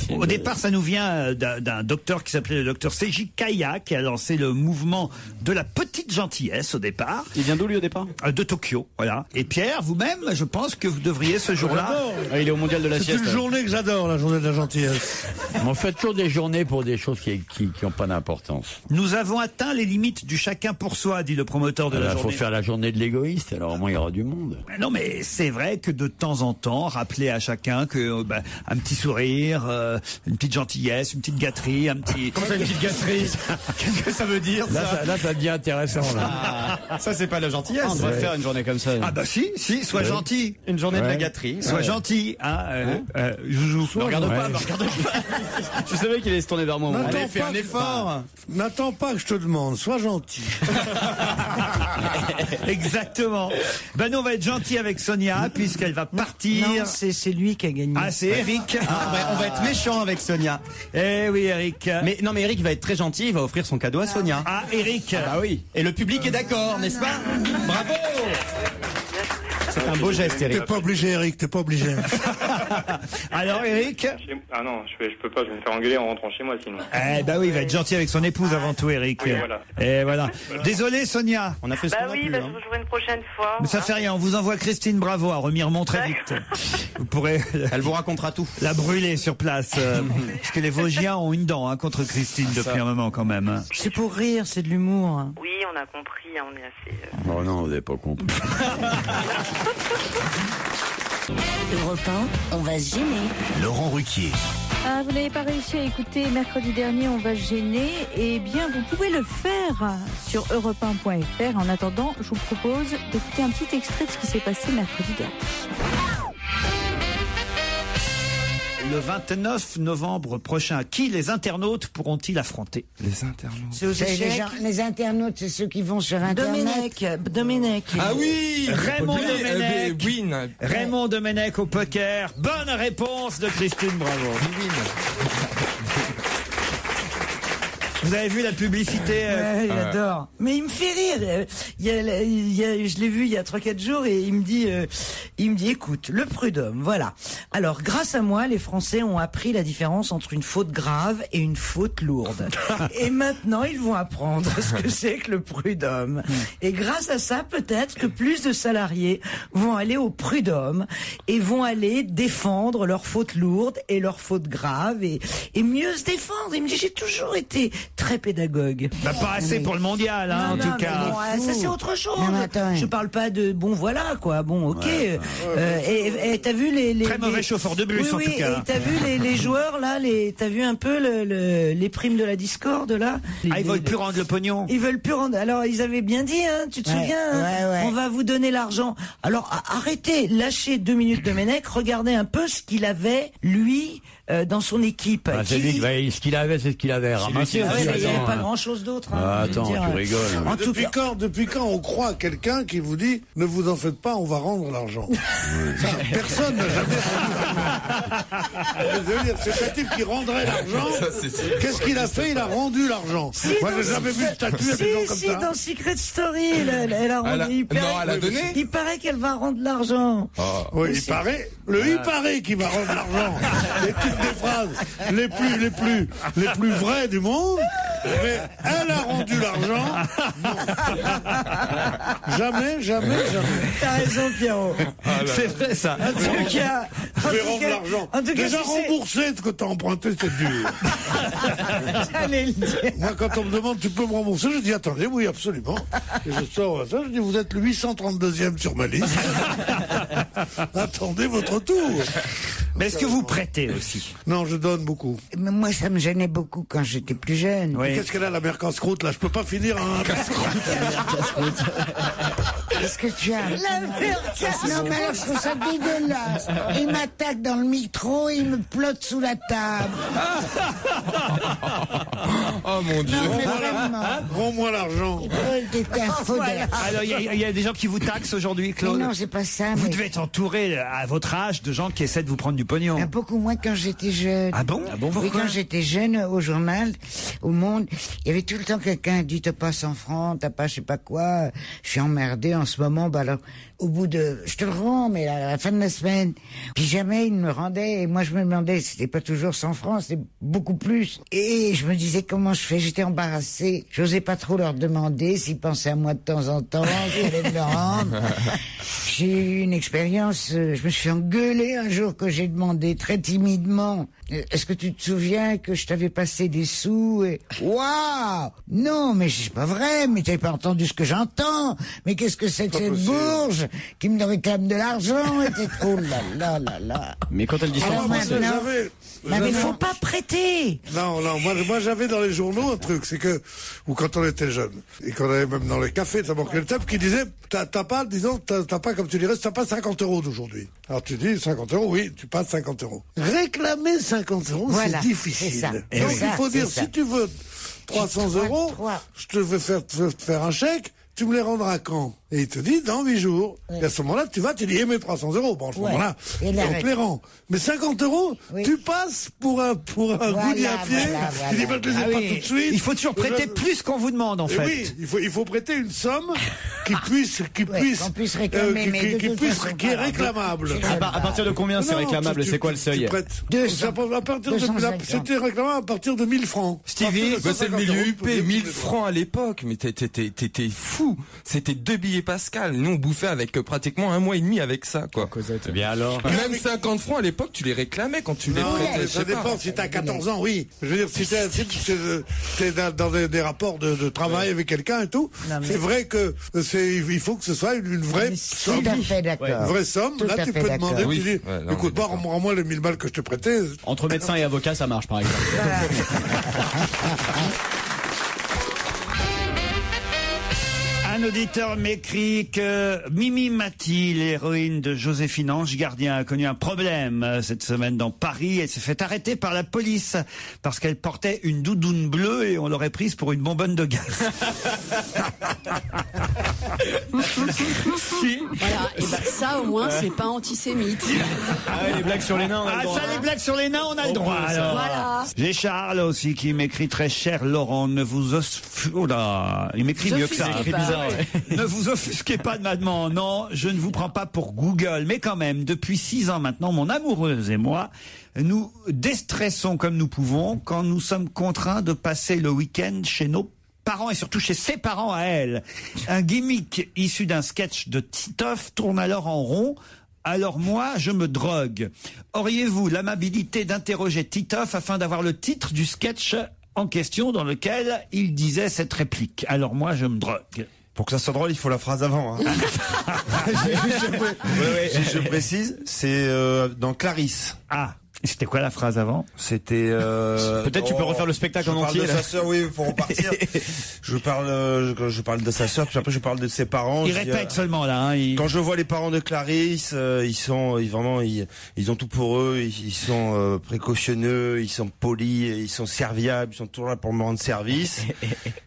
Speaker 4: Au départ, ça nous vient d'un docteur qui s'appelait le docteur Seiji Kaya, qui a lancé le mouvement de la petite gentillesse au départ.
Speaker 5: Il vient d'où lui au départ?
Speaker 4: De Tokyo, voilà. Et Pierre, vous-même, je pense que vous devriez ce jour-là.
Speaker 5: Il est au mondial de la sieste.
Speaker 6: C'est une journée que j'adore, la journée de la gentillesse.
Speaker 7: On fait toujours des journées pour des choses qui ont pas d'importance.
Speaker 4: Nous avons atteint les limites du chacun pour soi, dit le promoteur de la journée.
Speaker 7: Il faut faire la journée de l'égoïste, alors au moins il y aura du monde.
Speaker 4: Non, mais c'est vrai que de temps en temps, rappeler à chacun que un petit sourire, une petite gentillesse, une petite gâterie, un petit...
Speaker 5: Comment ça, une petite gâterie? Qu'est-ce que ça veut dire, ça?
Speaker 7: Là, ça devient intéressant, là.
Speaker 5: Ça, c'est pas la gentillesse. On devrait faire une journée comme ça.
Speaker 4: Ah bah si, sois gentil.
Speaker 5: Une journée de la gâterie.
Speaker 4: Sois gentil, Joujou.
Speaker 5: Me regarde pas, me regarde pas. Je savais qu'il allait se tourner vers moi.
Speaker 6: N'attends
Speaker 5: Allez, fais un effort.
Speaker 6: N'attends pas que je te demande, sois gentil.
Speaker 4: Exactement. Nous, on va être gentil avec Sonia, puisqu'elle va partir.
Speaker 8: Non, c'est lui qui a gagné.
Speaker 4: Ah, c'est Eric.
Speaker 5: On va être méchant avec Sonia.
Speaker 4: Eh oui, Eric.
Speaker 5: Mais Eric va être très gentil, il va offrir son cadeau à Sonia.
Speaker 4: Ah, Eric.
Speaker 5: Ah bah oui. Et le public est d'accord, n'est-ce pas? Bravo. C'est un beau geste, Eric.
Speaker 6: T'es pas obligé, Eric, t'es pas obligé.
Speaker 4: Alors, Eric?
Speaker 16: Ah non, je peux pas, je vais me faire engueuler en rentrant chez moi sinon.
Speaker 4: Eh bah oui, il va être gentil avec son épouse avant tout, Eric.
Speaker 16: Oui, voilà.
Speaker 4: Et voilà. Désolé, Sonia.
Speaker 5: On a fait ce qu'on a pu,
Speaker 9: je vous jouerai une prochaine fois.
Speaker 4: Mais ça fait rien, on vous envoie Christine Bravo à Remiremont très vite. Vous pourrez...
Speaker 5: Elle vous racontera tout.
Speaker 4: La brûler sur place. Parce que les Vosgiens ont une dent contre Christine depuis un moment quand même.
Speaker 8: C'est pour rire, c'est de l'humour.
Speaker 9: Oui, on a compris, on est assez...
Speaker 7: Oh non, vous n'avez pas compris.
Speaker 1: Europe 1, on va se gêner.
Speaker 2: Laurent Ruquier.
Speaker 3: Ah, vous n'avez pas réussi à écouter mercredi dernier, on va se gêner. Eh bien, vous pouvez le faire sur europe1.fr. En attendant, je vous propose d'écouter un petit extrait de ce qui s'est passé mercredi dernier.
Speaker 4: le 29 novembre prochain. Qui les internautes pourront-ils affronter?
Speaker 15: Les internautes.
Speaker 14: C'est les internautes, c'est ceux qui vont sur Internet.
Speaker 8: Domenech.
Speaker 17: Ah oui,
Speaker 4: Raymond Domenech.
Speaker 17: Win.
Speaker 4: Raymond Domenech au poker. Bonne réponse de Christine Bravo. Vous avez vu la publicité
Speaker 8: Ouais, j'adore. Mais il me fait rire. Je l'ai vu il y a 3-4 jours et il me dit, écoute, le prud'homme, voilà. Alors, grâce à moi, les Français ont appris la différence entre une faute grave et une faute lourde. Et maintenant, ils vont apprendre ce que c'est que le prud'homme. Et grâce à ça, peut-être que plus de salariés vont aller au prud'homme et vont aller défendre leurs fautes lourdes et leurs fautes graves et mieux se défendre. Il me dit, j'ai toujours été très pédagogue.
Speaker 4: Bah, pas assez pour le mondial, hein, en tout cas.
Speaker 8: Bon, ça c'est autre chose. Je parle pas de bon voilà quoi. Bon ok. Et t'as vu les
Speaker 4: très mauvais chauffeur de bus en tout cas.
Speaker 8: Et t'as vu les joueurs là, t'as vu un peu les primes de la discorde là.
Speaker 4: Ils veulent plus rendre le pognon.
Speaker 8: Ils veulent plus rendre. Alors ils avaient bien dit, hein, tu te souviens, on va vous donner l'argent. Alors arrêtez, lâchez 2 minutes de Domenech, regardez un peu ce qu'il avait lui. Dans son équipe.
Speaker 7: C'est lui, ce qu'il avait, c'est ce qu'il avait ramassé.
Speaker 8: Il n'y avait pas grand-chose d'autre. Hein,
Speaker 7: attends, tu rigoles.
Speaker 6: Depuis quand on croit à quelqu'un qui vous dit « Ne vous en faites pas, on va rendre l'argent ». Personne n'a jamais rendu l'argent. C'est un type qui rendrait l'argent. Qu'est-ce qu'il a fait? Il a rendu l'argent. Moi, j'ai jamais vu de statue à des gens comme ça.
Speaker 8: Dans Secret Story, elle a rendu.
Speaker 17: Elle a donné.
Speaker 8: Il paraît qu'elle va rendre l'argent.
Speaker 6: Oui, il paraît. Il paraît qu'il va rendre l'argent. Des phrases les plus vraies du monde, mais elle a rendu l'argent. Jamais.
Speaker 8: T'as raison, Pierrot.
Speaker 4: C'est vrai ça.
Speaker 8: En tout cas,
Speaker 6: je vais rendre l'argent. Déjà remboursé ce que t'as emprunté, c'est dur.
Speaker 8: J'allais le dire.
Speaker 6: Moi, quand on me demande, tu peux me rembourser, je dis attendez, oui, absolument. Et je sors ça, je dis vous êtes le 832e sur ma liste. Attendez votre tour.
Speaker 4: Mais est-ce que vous prêtez aussi?
Speaker 6: Non, je donne beaucoup.
Speaker 14: Mais moi, ça me gênait beaucoup quand j'étais plus jeune.
Speaker 6: Oui. Qu'est-ce qu'elle a, la mère casse-croûte, là? Je peux pas finir un casse-croûte.
Speaker 14: Qu'est-ce que tu as?
Speaker 8: La mère casse-croûte.
Speaker 14: Non, mais alors, je trouve ça dégueulasse. Il m'attaque dans le micro, il me plotte sous la table.
Speaker 17: Oh mon Dieu.
Speaker 14: Non, mais vraiment.
Speaker 6: Rends-moi l'argent.
Speaker 14: T'es un faux d'air.
Speaker 4: Alors, il y a des gens qui vous taxent aujourd'hui, Claude?
Speaker 14: Mais non, c'est pas ça.
Speaker 4: Vous devez être entouré, à votre âge, de gens qui essaient de vous prendre du pognon.
Speaker 14: Beaucoup moins quand j'étais jeune.
Speaker 4: Ah bon?
Speaker 14: Oui, quand j'étais jeune, au journal, au Monde, il y avait tout le temps quelqu'un qui dit t'as pas 100 francs, t'as pas je sais pas quoi, je suis emmerdé en ce moment, bah alors, au bout de, je te le rends, mais à la fin de la semaine. Puis jamais il me rendait, et moi je me demandais, c'était pas toujours 100 francs, c'était beaucoup plus. Et je me disais comment je fais, j'étais embarrassée, j'osais pas trop leur demander s'ils pensaient à moi de temps en temps, s'ils allaient me le rendre. J'ai eu une expérience, je me suis engueulée un jour que j'ai demandé très timidement, est-ce que tu te souviens que je t'avais passé des sous et... Waouh! Non, mais c'est pas vrai, mais t'avais pas entendu ce que j'entends. Mais qu'est-ce que c'est que cette bourge qui me réclame de l'argent? Et oh là là.
Speaker 5: Mais quand elle dit ça,
Speaker 8: mais il faut pas prêter.
Speaker 6: Non, moi j'avais dans les journaux un truc, c'est que, ou quand on était jeune, et qu'on avait même dans les cafés, ça manquait le type qui disait, t'as pas, comme tu dirais, t'as pas 50 € d'aujourd'hui. Alors tu dis 50 €, oui, tu passes 50 €. Réclamer 50 €, voilà, c'est difficile. Donc il faut dire, si tu veux 300 €, je te vais faire un chèque, tu me les rendras quand? Et il te dit, dans 8 jours. Oui. Et à ce moment-là, tu vas, tu dis, mes 300 €. Bon, à ce moment-là, on te les rend. Mais 50 €, tu passes pour un goût à pied. Tu dis, je les ai pas tout de suite.
Speaker 4: Il faut toujours prêter plus qu'on vous demande, en fait.
Speaker 6: Oui, il faut prêter une somme qui puisse réclamer, qui est réclamable.
Speaker 5: À partir de combien c'est réclamable? C'est quoi le seuil?
Speaker 6: C'était réclamable à partir de 1000 francs.
Speaker 17: Stevie, c'est le milieu UP, 1000 francs à l'époque. Mais t'étais fou. C'était 2 billets Pascal. Nous, on bouffait avec pratiquement 1 mois et demi avec ça, quoi.
Speaker 7: Eh bien alors.
Speaker 17: Même 50 francs à l'époque, tu les réclamais quand tu les prêtais.
Speaker 6: Ça dépend. Si t'as 14 ans, oui. Je veux dire, si t'es dans des rapports de travail avec quelqu'un et tout, c'est vrai que il faut que ce soit une vraie somme.
Speaker 14: Tout à fait d'accord.
Speaker 6: Une vraie somme. Là, tu peux demander, tu dis, écoute, rends-moi les 1000 balles que je te prêtais.
Speaker 5: Entre médecin et avocat, ça marche, par exemple.
Speaker 4: Un Un auditeur m'écrit que Mimi Mati, l'héroïne de Joséphine Ange Gardien, a connu un problème cette semaine dans Paris. Elle s'est fait arrêter par la police parce qu'elle portait une doudoune bleue et on l'aurait prise pour une bonbonne de gaz. Si.
Speaker 18: Voilà, et ben ça au moins c'est pas antisémite.
Speaker 5: Ah ouais, les blagues sur les nains, on a le droit.
Speaker 4: Ça, les blagues sur les nains, on a le droit. Alors.
Speaker 18: Voilà.
Speaker 4: J'ai Charles aussi qui m'écrit très cher Laurent, ne vous oh là, il m'écrit mieux que ça.
Speaker 5: C'est bizarre. Ouais.
Speaker 4: Ne vous offusquez pas de ma demande. Non, je ne vous prends pas pour Google, mais quand même, depuis 6 ans maintenant, mon amoureuse et moi, nous déstressons comme nous pouvons quand nous sommes contraints de passer le week-end chez nos parents et surtout chez ses parents à elle. Un gimmick issu d'un sketch de Titoff tourne alors en rond. Alors moi, je me drogue. Auriez-vous l'amabilité d'interroger Titoff afin d'avoir le titre du sketch en question dans lequel il disait cette réplique? Alors moi, je me drogue.
Speaker 15: Pour que ça soit drôle, il faut la phrase avant. Hein. Je précise, c'est dans Clarisse.
Speaker 4: Ah. C'était quoi la phrase avant?
Speaker 15: C'était.
Speaker 5: Peut-être tu peux refaire le spectacle en entier.
Speaker 15: Je parle de sa sœur, oui, il faut repartir. je parle de sa sœur, puis après je parle de ses parents.
Speaker 4: Il répète seulement là. Hein,
Speaker 15: Quand je vois les parents de Clarisse, ils ont tout pour eux. Ils sont précautionneux, ils sont polis, ils sont serviables, ils sont toujours là pour me rendre service.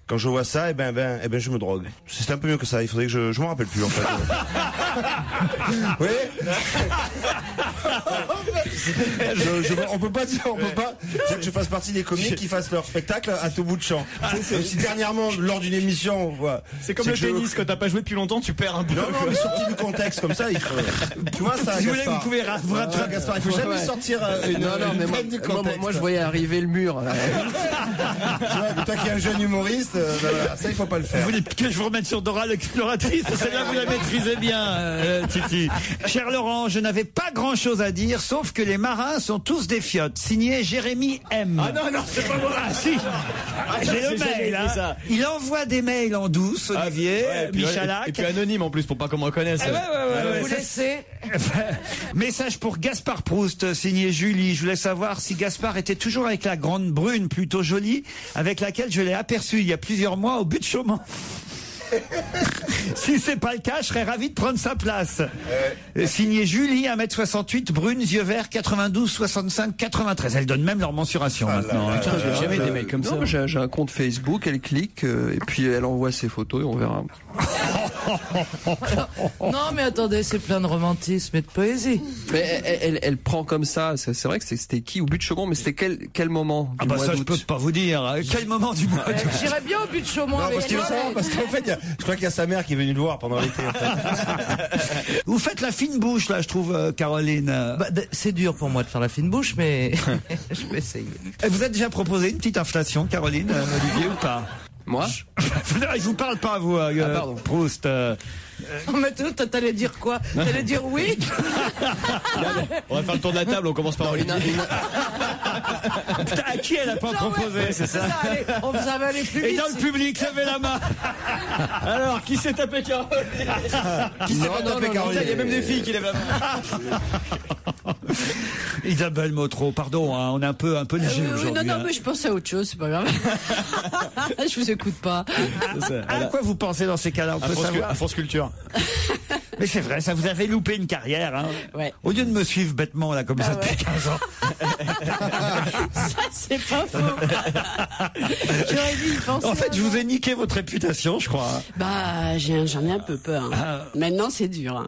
Speaker 15: Quand je vois ça, eh ben, je me drogue. C'est un peu mieux que ça. Il faudrait que je m'en rappelle plus en fait. Oui. On peut pas dire que je fasse partie des comiques qui fassent leur spectacle à tout bout de champ. Si dernièrement, lors d'une émission, voilà,
Speaker 5: c'est comme le tennis, quand t'as pas joué depuis longtemps, tu perds un peu.
Speaker 15: Non, mais sorti du contexte comme ça, il faut. Tu vois ça,
Speaker 4: si vous voulez, vous pouvez
Speaker 15: Gaspard, il faut jamais sortir
Speaker 17: moi je voyais arriver le mur.
Speaker 15: Toi qui es un jeune humoriste, ça il faut pas le faire.
Speaker 4: Vous voulez que je vous remette sur Dora l'exploratrice? Celle-là, vous la maîtrisez bien, Titi. Cher Laurent, je n'avais pas grand-chose à dire, sauf que les marins sont tous des fiottes. Signé Jérémy M.
Speaker 5: Ah non, c'est pas moi.
Speaker 4: Ah si. J'ai le mail. Hein. Il envoie des mails en douce, Olivier, Michalak.
Speaker 5: Et puis anonyme en plus pour pas qu'on me reconnaisse.
Speaker 8: Vous laissez.
Speaker 4: Message pour Gaspard Proust, signé Julie. Je voulais savoir si Gaspard était toujours avec la grande brune plutôt jolie, avec laquelle je l'ai aperçu il y a plusieurs mois au but de Chaumont. Si c'est pas le cas, je serais ravi de prendre sa place. Signé Julie, 1m68, brune, yeux verts, 92, 65, 93. Elles donnent même leur mensuration maintenant.
Speaker 17: Putain, j'ai jamais des mecs comme ça. J'ai un compte Facebook, elle clique et puis elle envoie ses photos et on verra.
Speaker 8: Non mais attendez, c'est plein de romantisme et de poésie.
Speaker 17: Mais elle prend comme ça. C'est vrai que c'était qui au but de Chaumont, mais c'était quel moment du mois
Speaker 4: ça
Speaker 17: d'août?
Speaker 4: je peux pas vous dire. Quel moment du mois d'août?
Speaker 8: J'irais bien au but de Chaumont avec
Speaker 15: parce qu'en fait, je crois qu'il y a sa mère qui est venue le voir pendant l'été. En fait.
Speaker 4: Vous faites la fine bouche là, je trouve, Caroline.
Speaker 8: C'est dur pour moi de faire la fine bouche, mais je vais essayer.
Speaker 4: Vous avez déjà proposé une petite inflation, Caroline, Olivier, ou pas?
Speaker 17: Moi?
Speaker 4: Je vous parle pas, vous, Proust.
Speaker 8: Mais t'allais dire quoi? T'allais dire oui?
Speaker 5: On va faire le tour de la table, on commence par Olina.
Speaker 4: Putain, à qui elle a pas proposé, c'est ça?
Speaker 8: Allez, on vous avait allé plus vite.
Speaker 4: Et dans le public, levez la main.
Speaker 5: Alors, qui s'est tapé Caroline?
Speaker 15: Qui s'est tapé Caroline?
Speaker 5: Il y a même des filles qui lèvent la main.
Speaker 4: Isabelle Motro, pardon, hein, on est un peu léger aujourd'hui.
Speaker 18: Non, mais je pensais à autre chose, c'est pas grave. Je vous écoute pas.
Speaker 4: À quoi vous pensez dans ces cas-là? On peut savoir.
Speaker 5: À France Culture.
Speaker 4: Mais c'est vrai, ça vous avait loupé une carrière. Hein.
Speaker 18: Ouais.
Speaker 4: Au lieu de me suivre bêtement là comme ça depuis 15 ans.
Speaker 18: Ça c'est pas faux. J'aurais dû y penser.
Speaker 4: En fait, je vous ai niqué votre réputation, je crois.
Speaker 18: Bah, j'en ai un peu peur. Hein. Maintenant, c'est dur. Hein.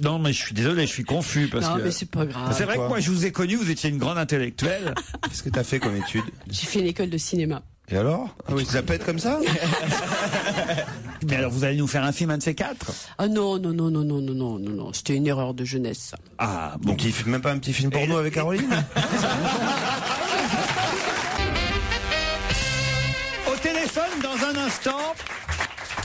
Speaker 4: Non, mais je suis désolé, je suis confus parce
Speaker 18: non,
Speaker 4: que.
Speaker 18: mais c'est pas grave.
Speaker 4: C'est vrai que moi, je vous ai connu, vous étiez une grande intellectuelle.
Speaker 15: Qu'est-ce que t'as fait comme étude?
Speaker 18: J'ai fait une école de cinéma.
Speaker 15: Et alors? Tu te la pètes comme ça?
Speaker 4: Mais alors, vous allez nous faire un film, un de ces quatre?
Speaker 18: Ah non. C'était une erreur de jeunesse.
Speaker 4: Ah, bon.
Speaker 15: Même pas un petit film porno avec Caroline?
Speaker 4: Au téléphone, dans un instant.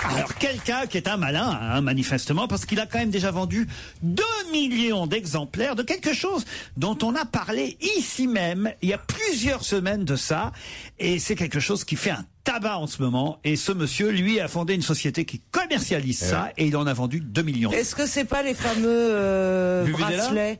Speaker 4: Alors, quelqu'un qui est un malin, hein, manifestement, parce qu'il a quand même déjà vendu 2 millions d'exemplaires de quelque chose dont on a parlé ici même, il y a plusieurs semaines de ça, et c'est quelque chose qui fait un tabac en ce moment. Et ce monsieur, lui, a fondé une société qui commercialise ça et il en a vendu 2 millions.
Speaker 8: Est-ce que c'est pas les fameux bracelets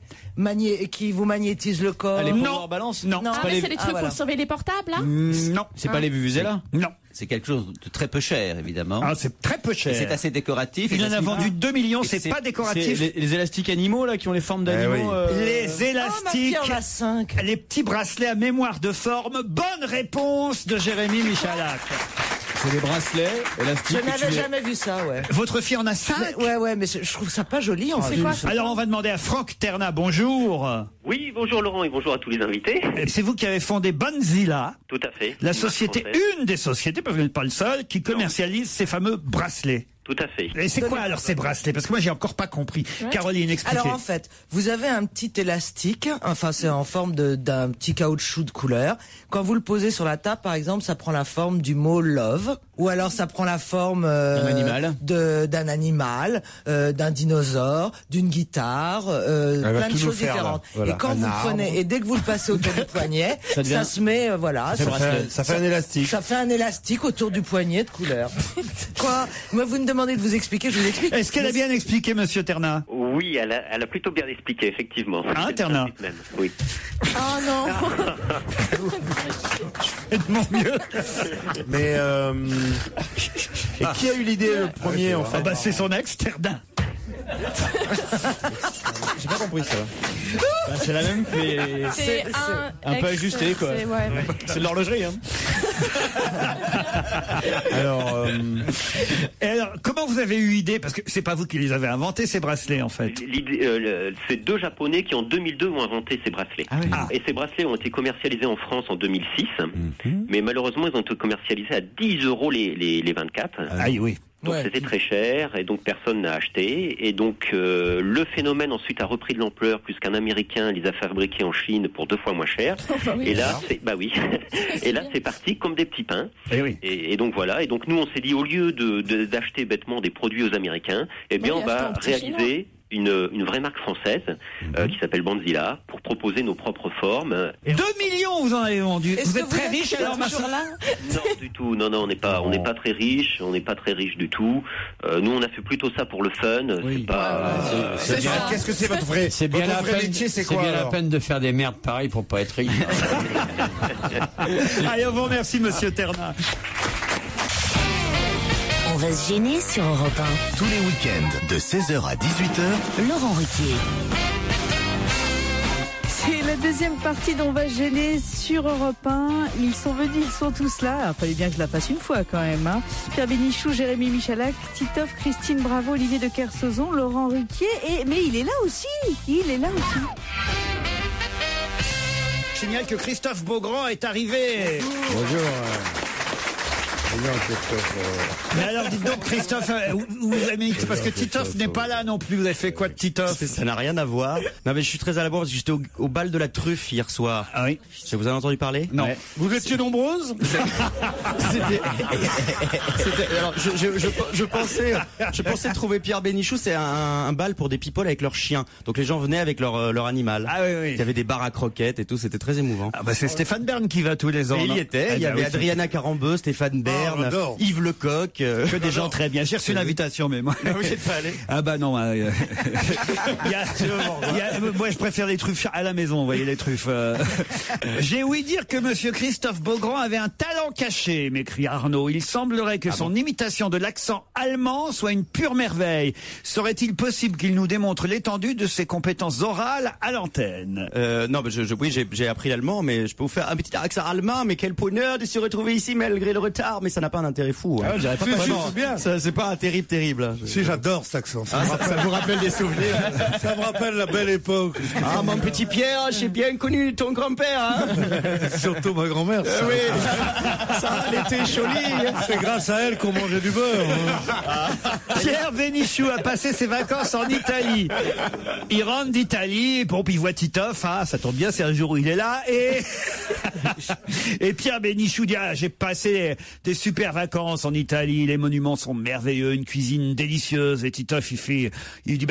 Speaker 8: qui vous magnétisent le corps?
Speaker 5: Les power balance? Non.
Speaker 10: Non, mais c'est des trucs pour surveiller les portables, là?
Speaker 4: Non.
Speaker 5: C'est pas les Vuvuzela?
Speaker 4: Non.
Speaker 11: C'est quelque chose de très peu cher, évidemment.
Speaker 4: Ah, c'est très peu cher.
Speaker 11: C'est assez décoratif.
Speaker 4: Il en a vendu 2 millions, c'est pas décoratif.
Speaker 5: Les élastiques animaux, là, qui ont les formes d'animaux.
Speaker 4: Les élastiques.
Speaker 8: Oh, ma fille en a 5.
Speaker 4: Les petits bracelets à mémoire de forme. Bonne réponse de Jérémy Michalak.
Speaker 5: C'est des bracelets élastiques.
Speaker 8: Je n'avais jamais vu ça, ouais.
Speaker 4: Votre fille en a 5?
Speaker 8: Ouais, mais je trouve ça pas joli, en fait.
Speaker 4: Alors, on va demander à Franck Terna. Bonjour.
Speaker 19: Oui, bonjour Laurent et bonjour à tous les invités.
Speaker 4: C'est vous qui avez fondé Bonzilla.
Speaker 19: Tout à fait.
Speaker 4: La société, une des sociétés, parce que vous n'êtes pas le seul, qui commercialise ces fameux bracelets.
Speaker 19: Tout à fait.
Speaker 4: Et c'est quoi alors ces bracelets? Parce que moi j'ai encore pas compris. Caroline, expliquez.
Speaker 8: Alors en fait, vous avez un petit élastique, enfin c'est en forme d'un petit caoutchouc de couleur. Quand vous le posez sur la table, par exemple, ça prend la forme du mot love, ou alors ça prend la forme d'un animal, d'un dinosaure, d'une guitare, plein de choses différentes. Voilà. Et quand vous prenez, et dès que vous le passez autour du poignet, ça se met, voilà.
Speaker 15: Ça fait un élastique.
Speaker 8: Ça fait un élastique autour du poignet de couleur. Quoi? Moi, vous me demandez de vous expliquer, je vous explique.
Speaker 4: Est-ce qu'elle a bien expliqué, monsieur Terna?
Speaker 19: Oui, elle a plutôt bien expliqué, effectivement.
Speaker 4: Hein, Terna?
Speaker 19: Oui.
Speaker 10: Oh non.
Speaker 4: Je fais de mon mieux.
Speaker 15: Mais et qui a eu l'idée le premier en fait?
Speaker 4: C'est son ex, Terna.
Speaker 5: J'ai pas compris ça. C'est la même, mais
Speaker 10: c'est
Speaker 5: un peu ajusté, quoi. C'est de l'horlogerie, hein.
Speaker 4: Alors, comment vous avez eu idée? Parce que c'est pas vous qui les avez inventés, ces bracelets, en fait.
Speaker 19: C'est 2 Japonais qui en 2002 ont inventé ces bracelets. Et ces bracelets ont été commercialisés en France en 2006, mais malheureusement ils ont été commercialisés à 10 € les 24.
Speaker 4: Oui.
Speaker 19: Donc c'était très cher et donc personne n'a acheté et donc le phénomène ensuite a repris de l'ampleur puisqu'un Américain les a fabriqués en Chine pour 2 fois moins cher. Et là c'est parti comme des petits pains. Et donc voilà, et donc nous on s'est dit au lieu d'acheter bêtement des produits aux Américains, eh bien on va réaliser une vraie marque française qui s'appelle Bonzilla pour proposer nos propres formes.
Speaker 4: 2 millions vous en avez vendu. Vous êtes très riche alors, Marcel?
Speaker 19: Non, du tout. Non, on n'est pas très riche. On n'est pas très riche du tout. Nous, on a fait plutôt ça pour le fun. C'est pas.
Speaker 15: Qu'est-ce que c'est votre vrai?
Speaker 7: C'est bien
Speaker 15: votre vrai métier, c'est quoi?
Speaker 7: C'est bien la peine de faire des merdes pareilles pour pas être riche.
Speaker 4: Allez, on vous remercie, monsieur Terna.
Speaker 1: On va se gêner sur Europe 1.
Speaker 2: Tous les week-ends, de 16h à 18h,
Speaker 1: Laurent Ruquier.
Speaker 3: C'est la deuxième partie d'On va se gêner sur Europe 1. Ils sont venus, ils sont tous là. Il fallait bien que je la fasse une fois quand même. Pierre Bénichou, Jérémy Michalak, Titoff, Christine Bravo, Olivier de Kersauzon, Laurent Ruquier. Mais il est là aussi.
Speaker 4: Je signale que Christophe Beaugrand est arrivé.
Speaker 15: Bonjour.
Speaker 4: Mais alors dites donc Christophe, vous avez mis, parce que Titoff n'est pas là non plus. Vous avez fait quoi de Titoff?
Speaker 20: Ça n'a rien à voir. Non mais je suis très à la bourre parce que j'étais au bal de la truffe hier soir.
Speaker 4: Ah oui.
Speaker 20: Vous avez entendu parler?
Speaker 4: Non.
Speaker 20: Ouais.
Speaker 15: Vous étiez nombreuses?
Speaker 20: Alors je pensais trouver Pierre Bénichou. C'est un bal pour des people avec leurs chiens. Donc les gens venaient avec leur animal.
Speaker 4: Ah oui.
Speaker 20: Il y avait des bars à croquettes et tout. C'était très émouvant.
Speaker 4: Ah bah c'est Stéphane Bern qui va tous les ans.
Speaker 20: Et il y était. Il y avait Adriana Carambeu, Stéphane Bern. Yves Lecoq,
Speaker 4: que des gens très bien. J'ai reçu l'invitation, mais moi.
Speaker 20: Vous n'êtes pas allé?
Speaker 4: Ah bah non. Moi, je préfère les truffes à la maison. Vous voyez les truffes. J'ai ouï dire que Monsieur Christophe Beaugrand avait un talent caché, m'écrit Arnaud. Il semblerait que son imitation de l'accent allemand soit une pure merveille. Serait-il possible qu'il nous démontre l'étendue de ses compétences orales à l'antenne?
Speaker 20: Non, oui, j'ai appris l'allemand, mais je peux vous faire un petit accent allemand. Mais quel bonheur de se retrouver ici malgré le retard. Mais ça n'a pas un intérêt fou.
Speaker 15: Ah, pas bien.
Speaker 20: C'est pas un terrible.
Speaker 15: Si, j'adore cet accent.
Speaker 20: Ça vous rappelle des souvenirs.
Speaker 15: Ça me rappelle la belle époque.
Speaker 20: Ah, mon petit Pierre, j'ai bien connu ton grand-père. Hein.
Speaker 15: Surtout ma grand-mère.
Speaker 20: Oui, ça, elle était jolie.
Speaker 15: C'est grâce à elle qu'on mangeait du beurre.
Speaker 4: Pierre Bénichou a passé ses vacances en Italie. Il rentre d'Italie, puis il voit Titoff. Ah, ça tombe bien, c'est un jour où il est là. Et Pierre Bénichou dit, j'ai passé des super vacances en Italie, les monuments sont merveilleux, une cuisine délicieuse. Et Titoff, il dit,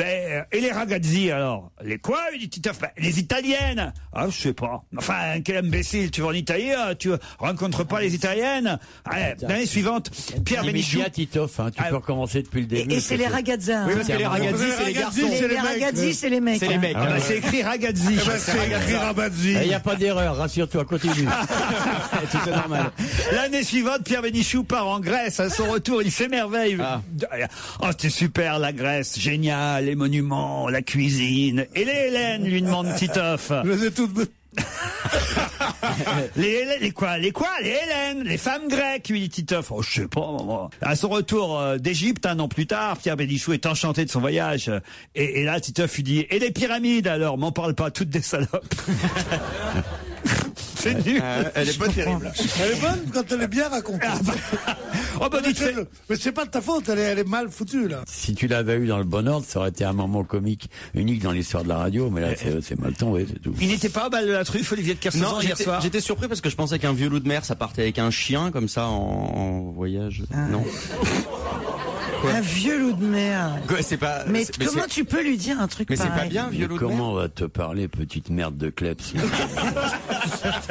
Speaker 4: et les ragazzi alors? Les quoi? Il dit Titoff, les italiennes. Ah, je sais pas. Enfin, quel imbécile, tu vas en Italie, tu rencontres pas les italiennes? Allez, l'année suivante, Pierre Bénichou.
Speaker 7: Titoff, tu peux recommencer depuis le début.
Speaker 8: Et c'est les ragazzins.
Speaker 4: Oui, parce que les ragazzi, c'est les garçons.
Speaker 8: Les ragazzi, c'est les mecs.
Speaker 5: C'est les mecs.
Speaker 4: C'est écrit ragazzi.
Speaker 6: C'est écrit Rabazzi.
Speaker 7: Il n'y a pas d'erreur, rassure-toi, continue.
Speaker 5: Tout est normal.
Speaker 4: L'année suivante, Pierre Bénichou part en Grèce. À son retour, il s'émerveille. Oh, c'était super, la Grèce. Génial, les monuments, la cuisine. Et les Hélènes, lui demande Titoff.
Speaker 6: Je les ai toutes...
Speaker 4: les quoi? Les Hélènes, les femmes grecques, lui dit Titoff. Oh, je sais pas, moi. À son retour d'Égypte, un an plus tard, Pierre Bénichou est enchanté de son voyage. Et là, Titoff lui dit, et les pyramides alors? M'en parle pas, toutes des salopes. C'est nul.
Speaker 6: Elle est pas terrible. Elle est bonne quand elle est bien racontée. Mais c'est pas de ta faute, elle est mal foutue, là.
Speaker 7: Si tu l'avais eu dans le bon ordre, ça aurait été un moment comique unique dans l'histoire de la radio, mais là, c'est mal tombé, c'est tout.
Speaker 4: Il n'était pas à balle de la truffe, Olivier de Kersauzon, hier soir?
Speaker 20: J'étais surpris parce que je pensais qu'un vieux loup de mer, ça partait avec un chien, comme ça, en voyage. Non.
Speaker 8: Quoi? Un vieux loup de mer.
Speaker 20: C'est pas.
Speaker 8: Mais comment tu peux lui dire un truc pareil?
Speaker 20: Mais c'est pas bien, vieux loup de mer.
Speaker 7: Comment on va te parler, petite merde de kleps?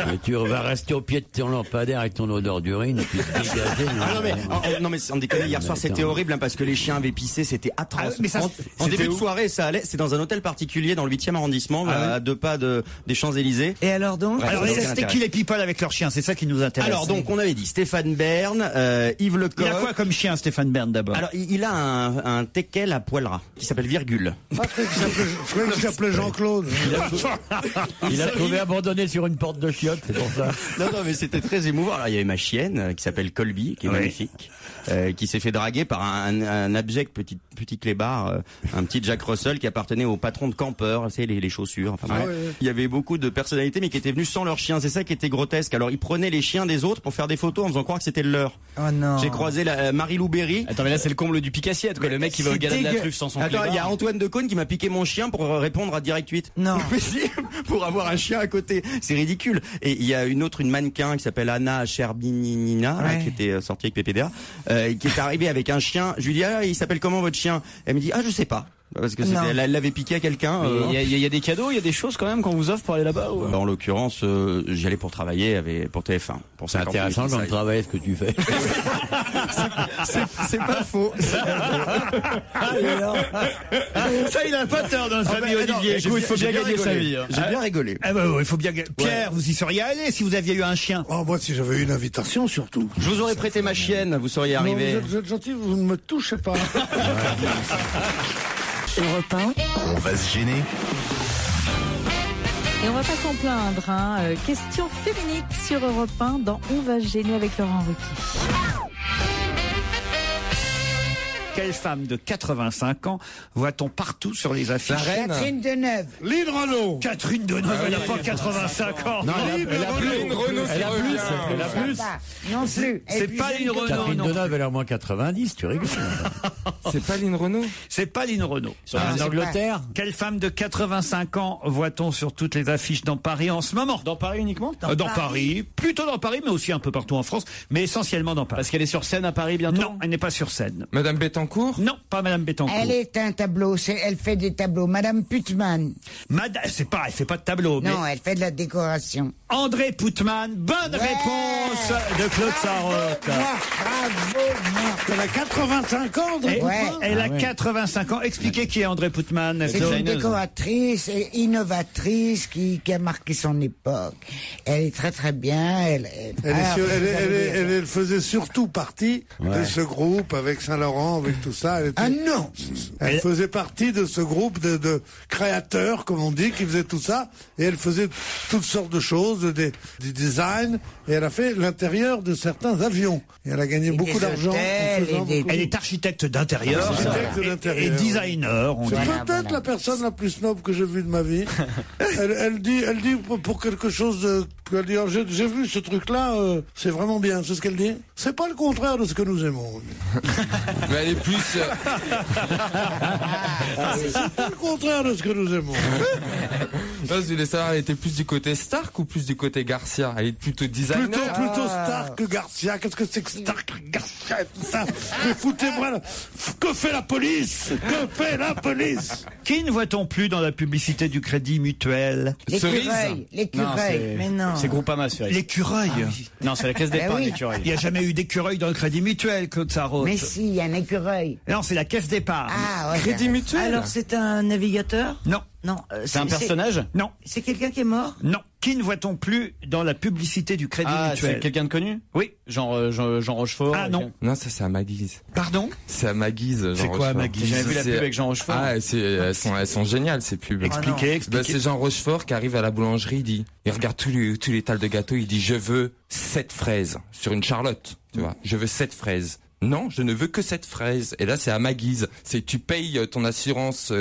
Speaker 7: Mais tu vas rester au pied de ton lampadaire avec ton odeur d'urine et puis te dégager.
Speaker 20: Non mais on déconne, hier soir c'était horrible parce que les chiens avaient pissé, c'était atroce. Mais ça, en début de soirée, ça allait. C'est dans un hôtel particulier dans le 8e arrondissement, à 2 pas des Champs-Élysées.
Speaker 8: Et alors donc?
Speaker 4: Alors c'était qui les people avec leurs chiens? C'est ça qui nous intéresse.
Speaker 20: Alors donc on avait dit Stéphane Bern, Yves Lecoq.
Speaker 4: Il a quoi comme chien, Stéphane Bern, d'abord?
Speaker 20: Alors il a un teckel à poil ras qui s'appelle Virgule.
Speaker 6: Je croyais qu'il s'appelait Jean-Claude.
Speaker 7: Il a trouvé abandonné sur une porte de chiottes, c'est pour ça.
Speaker 20: Non, mais c'était très émouvant. Alors, il y avait ma chienne qui s'appelle Colby, qui est magnifique, qui s'est fait draguer par un abject petit clébard, un petit Jack Russell qui appartenait au patron de campeurs, tu sais, les chaussures. Enfin, il y avait beaucoup de personnalités, mais qui étaient venus sans leurs chiens. C'est ça qui était grotesque. Alors, ils prenaient les chiens des autres pour faire des photos en faisant croire que c'était le leur.
Speaker 8: Oh non.
Speaker 20: J'ai croisé Marie-Lou Berry.
Speaker 5: Attends, mais là, c'est le comble du pique-assiette, quoi. Le mec qui va au gala de la truffe sans son clébard.
Speaker 20: Attends, il y a Antoine Decaune qui m'a piqué mon chien pour répondre à Direct 8.
Speaker 8: Non.
Speaker 20: Pour avoir un chien à côté. C'est ridicule. Et il y a une mannequin qui s'appelle Anna Cherbininina, qui était sortie avec PPDA, qui est arrivée avec un chien. Je lui dis, il s'appelle comment votre chien? Elle me dit, je sais pas. Parce que elle l'avait piqué à quelqu'un.
Speaker 5: Il y a des cadeaux, il y a des choses quand même qu'on vous offre pour aller là-bas ou...
Speaker 20: En l'occurrence, j'y allais pour travailler pour TF1.
Speaker 7: C'est intéressant comme travail ce que tu fais.
Speaker 20: C'est pas faux.
Speaker 4: Ça, il a pas tort dans sa vie, Olivier.
Speaker 20: Il faut bien gagner sa vie. J'ai bien rigolé.
Speaker 4: Il faut bien. Pierre, vous y seriez allé si vous aviez eu un chien?
Speaker 6: Oh, moi, si j'avais eu une invitation, surtout.
Speaker 20: Je vous aurais prêté ma chienne, vous seriez arrivé.
Speaker 6: Vous êtes gentil, vous ne me touchez pas.
Speaker 1: Europe 1.
Speaker 2: On va se gêner.
Speaker 3: Et on va pas s'en plaindre. Question féminine sur Europe 1 dans On va se gêner avec Laurent Ruquier.
Speaker 4: Quelle femme de 85 ans voit-on partout sur les affiches?
Speaker 17: La reine.
Speaker 14: Catherine Deneuve.
Speaker 6: Lynn Renaud.
Speaker 4: Catherine Deneuve, elle n'a pas 85 ans.
Speaker 17: Non, elle a plus.
Speaker 14: Non plus.
Speaker 4: C'est pas Lynn Renaud.
Speaker 7: Catherine Deneuve, elle a au moins 90, tu rigoles.
Speaker 17: C'est pas Lynn Renaud?
Speaker 4: C'est pas Lynn Renaud.
Speaker 7: En Angleterre?
Speaker 4: Quelle femme de 85 ans voit-on sur toutes les affiches dans Paris en ce moment?
Speaker 5: Dans Paris uniquement?
Speaker 4: Dans Paris. Plutôt dans Paris, mais aussi un peu partout en France, mais essentiellement dans Paris.
Speaker 5: Parce qu'elle est sur scène à Paris bientôt?
Speaker 4: Non, elle n'est pas sur scène.
Speaker 17: Madame Bettencourt?
Speaker 4: Non, pas Madame Bettencourt.
Speaker 14: Elle est un tableau, elle fait des tableaux. Madame Putman.
Speaker 4: Elle fait pas de tableau.
Speaker 14: Non,
Speaker 4: mais
Speaker 14: elle fait de la décoration.
Speaker 4: André Putman, bonne réponse de Claude Sarraute.
Speaker 14: Bravo.
Speaker 6: Elle a 85 ans, André Putman.
Speaker 4: Elle a 85 ans. Expliquez qui est André Putman.
Speaker 14: C'est une décoratrice et innovatrice qui a marqué son époque. Elle est très très bien.
Speaker 6: Elle faisait surtout partie de ce groupe avec Saint-Laurent, avec tout ça.
Speaker 14: Non.
Speaker 6: Elle faisait partie de ce groupe de créateurs, comme on dit, qui faisaient tout ça. Et elle faisait toutes sortes de choses, des designs. Et elle a fait l'intérieur de certains avions. Et elle a gagné beaucoup d'argent.
Speaker 4: Elle est architecte d'intérieur et designer.
Speaker 6: C'est peut-être la personne la plus snob que j'ai vue de ma vie. Elle dit pour quelque chose de... Elle dit, j'ai vu ce truc-là, c'est vraiment bien. C'est ce qu'elle dit. C'est pas le contraire de ce que nous aimons.
Speaker 17: Mais elle est plus...
Speaker 6: c'est pas le contraire de ce que nous aimons.
Speaker 17: Je voulais savoir, elle était plus du côté Stark ou plus du côté Garcia. Elle est plutôt designer.
Speaker 6: Plutôt Stark que Garcia. Qu'est-ce que c'est que Stark, Garcia, tout ça? Mais foutez-moi là. Que fait la police? Que fait la police?
Speaker 4: Qui ne voit-on plus dans la publicité du Crédit Mutuel?
Speaker 14: L'écureuil. Mais non.
Speaker 5: C'est Groupama, Cerise.
Speaker 4: L'écureuil.
Speaker 5: Non, c'est la caisse d'épargne, l'écureuil.
Speaker 4: Il n'y a jamais eu d'écureuil dans le Crédit Mutuel, Claude Sarraute.
Speaker 14: Mais si, il y a un écureuil.
Speaker 4: Non, c'est la caisse d'épargne.
Speaker 14: Ah, ouais.
Speaker 17: Crédit Mutuel.
Speaker 8: Alors, c'est un navigateur?
Speaker 4: Non.
Speaker 8: Non.
Speaker 5: C'est un personnage?
Speaker 4: Non.
Speaker 8: C'est quelqu'un qui est mort?
Speaker 4: Non. Qui ne voit-on plus dans la publicité du Crédit Mutuel?
Speaker 5: C'est quelqu'un de connu?
Speaker 4: Oui.
Speaker 5: Jean Rochefort?
Speaker 4: Ah non.
Speaker 17: Non, ça c'est à ma guise.
Speaker 4: Pardon?
Speaker 17: C'est à ma guise.
Speaker 4: C'est quoi à ma guise?
Speaker 5: J'ai jamais vu la pub avec Jean Rochefort.
Speaker 17: Ah, elles sont géniales ces pubs.
Speaker 4: Expliquez.
Speaker 17: C'est Jean Rochefort qui arrive à la boulangerie, il regarde tous les tales de gâteaux, il dit je veux 7 fraises sur une Charlotte, tu vois. Je veux 7 fraises. Non, je ne veux que cette fraise. Et là, c'est à ma guise. C'est tu payes ton assurance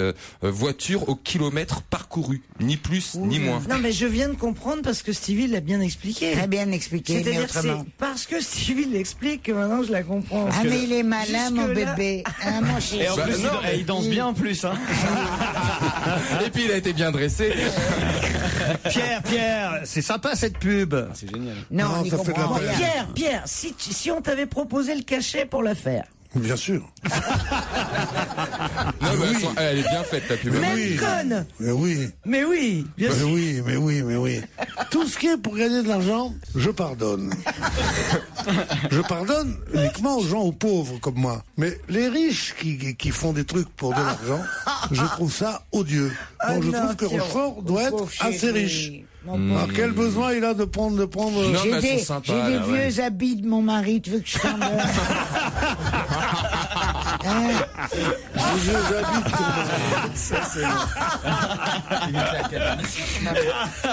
Speaker 17: voiture au kilomètre parcouru, ni plus ni moins.
Speaker 8: Non, mais je viens de comprendre parce que Stevie l'a bien expliqué.
Speaker 14: Très bien expliqué, mais
Speaker 8: C'est-à-dire
Speaker 14: autrement.
Speaker 8: c'est parce que Stevie l'explique que maintenant je la comprends.
Speaker 14: Ah, mais il est malin, mon
Speaker 8: Jusque-là-
Speaker 14: bébé. Ah, mon chéri.
Speaker 5: Et en plus, il danse bien en plus, hein.
Speaker 17: Et puis il a été bien dressé.
Speaker 4: Pierre, c'est sympa cette pub.
Speaker 5: C'est génial.
Speaker 14: Non, on y
Speaker 6: ça fait de la
Speaker 14: comprend
Speaker 6: peine.
Speaker 14: rien.
Speaker 8: Pierre, si on t'avait proposé le cachet pour la faire.
Speaker 6: Bien sûr.
Speaker 17: Non, mais elle est bien faite la pub.
Speaker 8: Même conne.
Speaker 6: Mais oui.
Speaker 8: Mais oui, bien sûr.
Speaker 6: Mais oui. Tout ce qui est pour gagner de l'argent, je pardonne. Je pardonne uniquement aux gens, aux pauvres comme moi. Mais les riches qui font des trucs pour de l'argent, je trouve ça odieux. Donc je trouve que Rochefort doit être assez riche. Alors quel besoin il a de prendre
Speaker 17: Non, mais elles sont sympas,
Speaker 14: J'ai des
Speaker 17: là, ouais.
Speaker 14: vieux habits de mon mari, tu veux que je t'en donne?
Speaker 6: les vieux habits de ton mari.
Speaker 4: Ça, c'est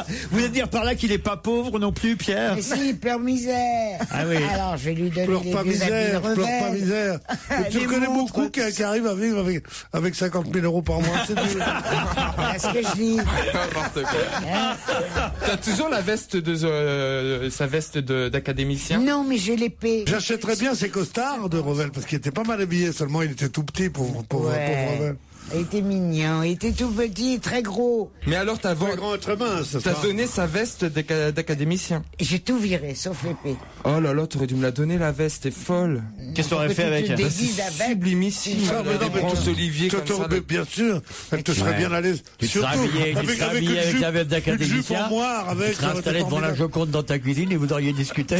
Speaker 4: Vous voulez dire par là qu'il n'est pas pauvre non plus, Pierre?
Speaker 14: Mais si, pleure misère.
Speaker 4: Ah oui.
Speaker 14: Alors, je vais lui donner
Speaker 6: Pleure
Speaker 14: les
Speaker 6: pas
Speaker 14: vieux habits
Speaker 6: misère,
Speaker 14: de
Speaker 6: pleure pas
Speaker 14: rebelle.
Speaker 6: misère. Mais tu
Speaker 14: Les
Speaker 6: connais
Speaker 14: montres.
Speaker 6: beaucoup qui arrivent à vivre avec 50 000 euros par mois. C'est dur.
Speaker 14: Voilà ce que je dis.
Speaker 17: N'importe quoi. T'as toujours la veste sa veste d'académicien?
Speaker 14: Non, mais j'ai l'épée.
Speaker 6: J'achèterais bien ces costards de Revel parce qu'il était pas mal habillé, seulement il était tout petit pour Revel.
Speaker 14: Il était mignon, il était tout petit et très gros.
Speaker 17: Mais alors t'as
Speaker 6: Très grand et très mince.
Speaker 17: T'as donné sa veste d'académicien.
Speaker 14: J'ai tout viré, sauf l'épée.
Speaker 17: Oh là là, t'aurais dû me la donner la veste, t'es folle.
Speaker 5: Qu'est-ce que t'aurais fait avec?
Speaker 14: Tu te déguises avec.
Speaker 17: Sublimissime.
Speaker 6: Ah, mais non,
Speaker 17: Des branches d'olivier comme ça.
Speaker 6: Bien sûr, elle te serait bien à l'aise.
Speaker 20: Tu te serais habillé avec la veste
Speaker 6: une jupe
Speaker 20: d'académicien.
Speaker 6: en moire,
Speaker 20: Tu
Speaker 6: avec.
Speaker 20: serais installé devant la Joconde dans ta cuisine et vous auriez discuté.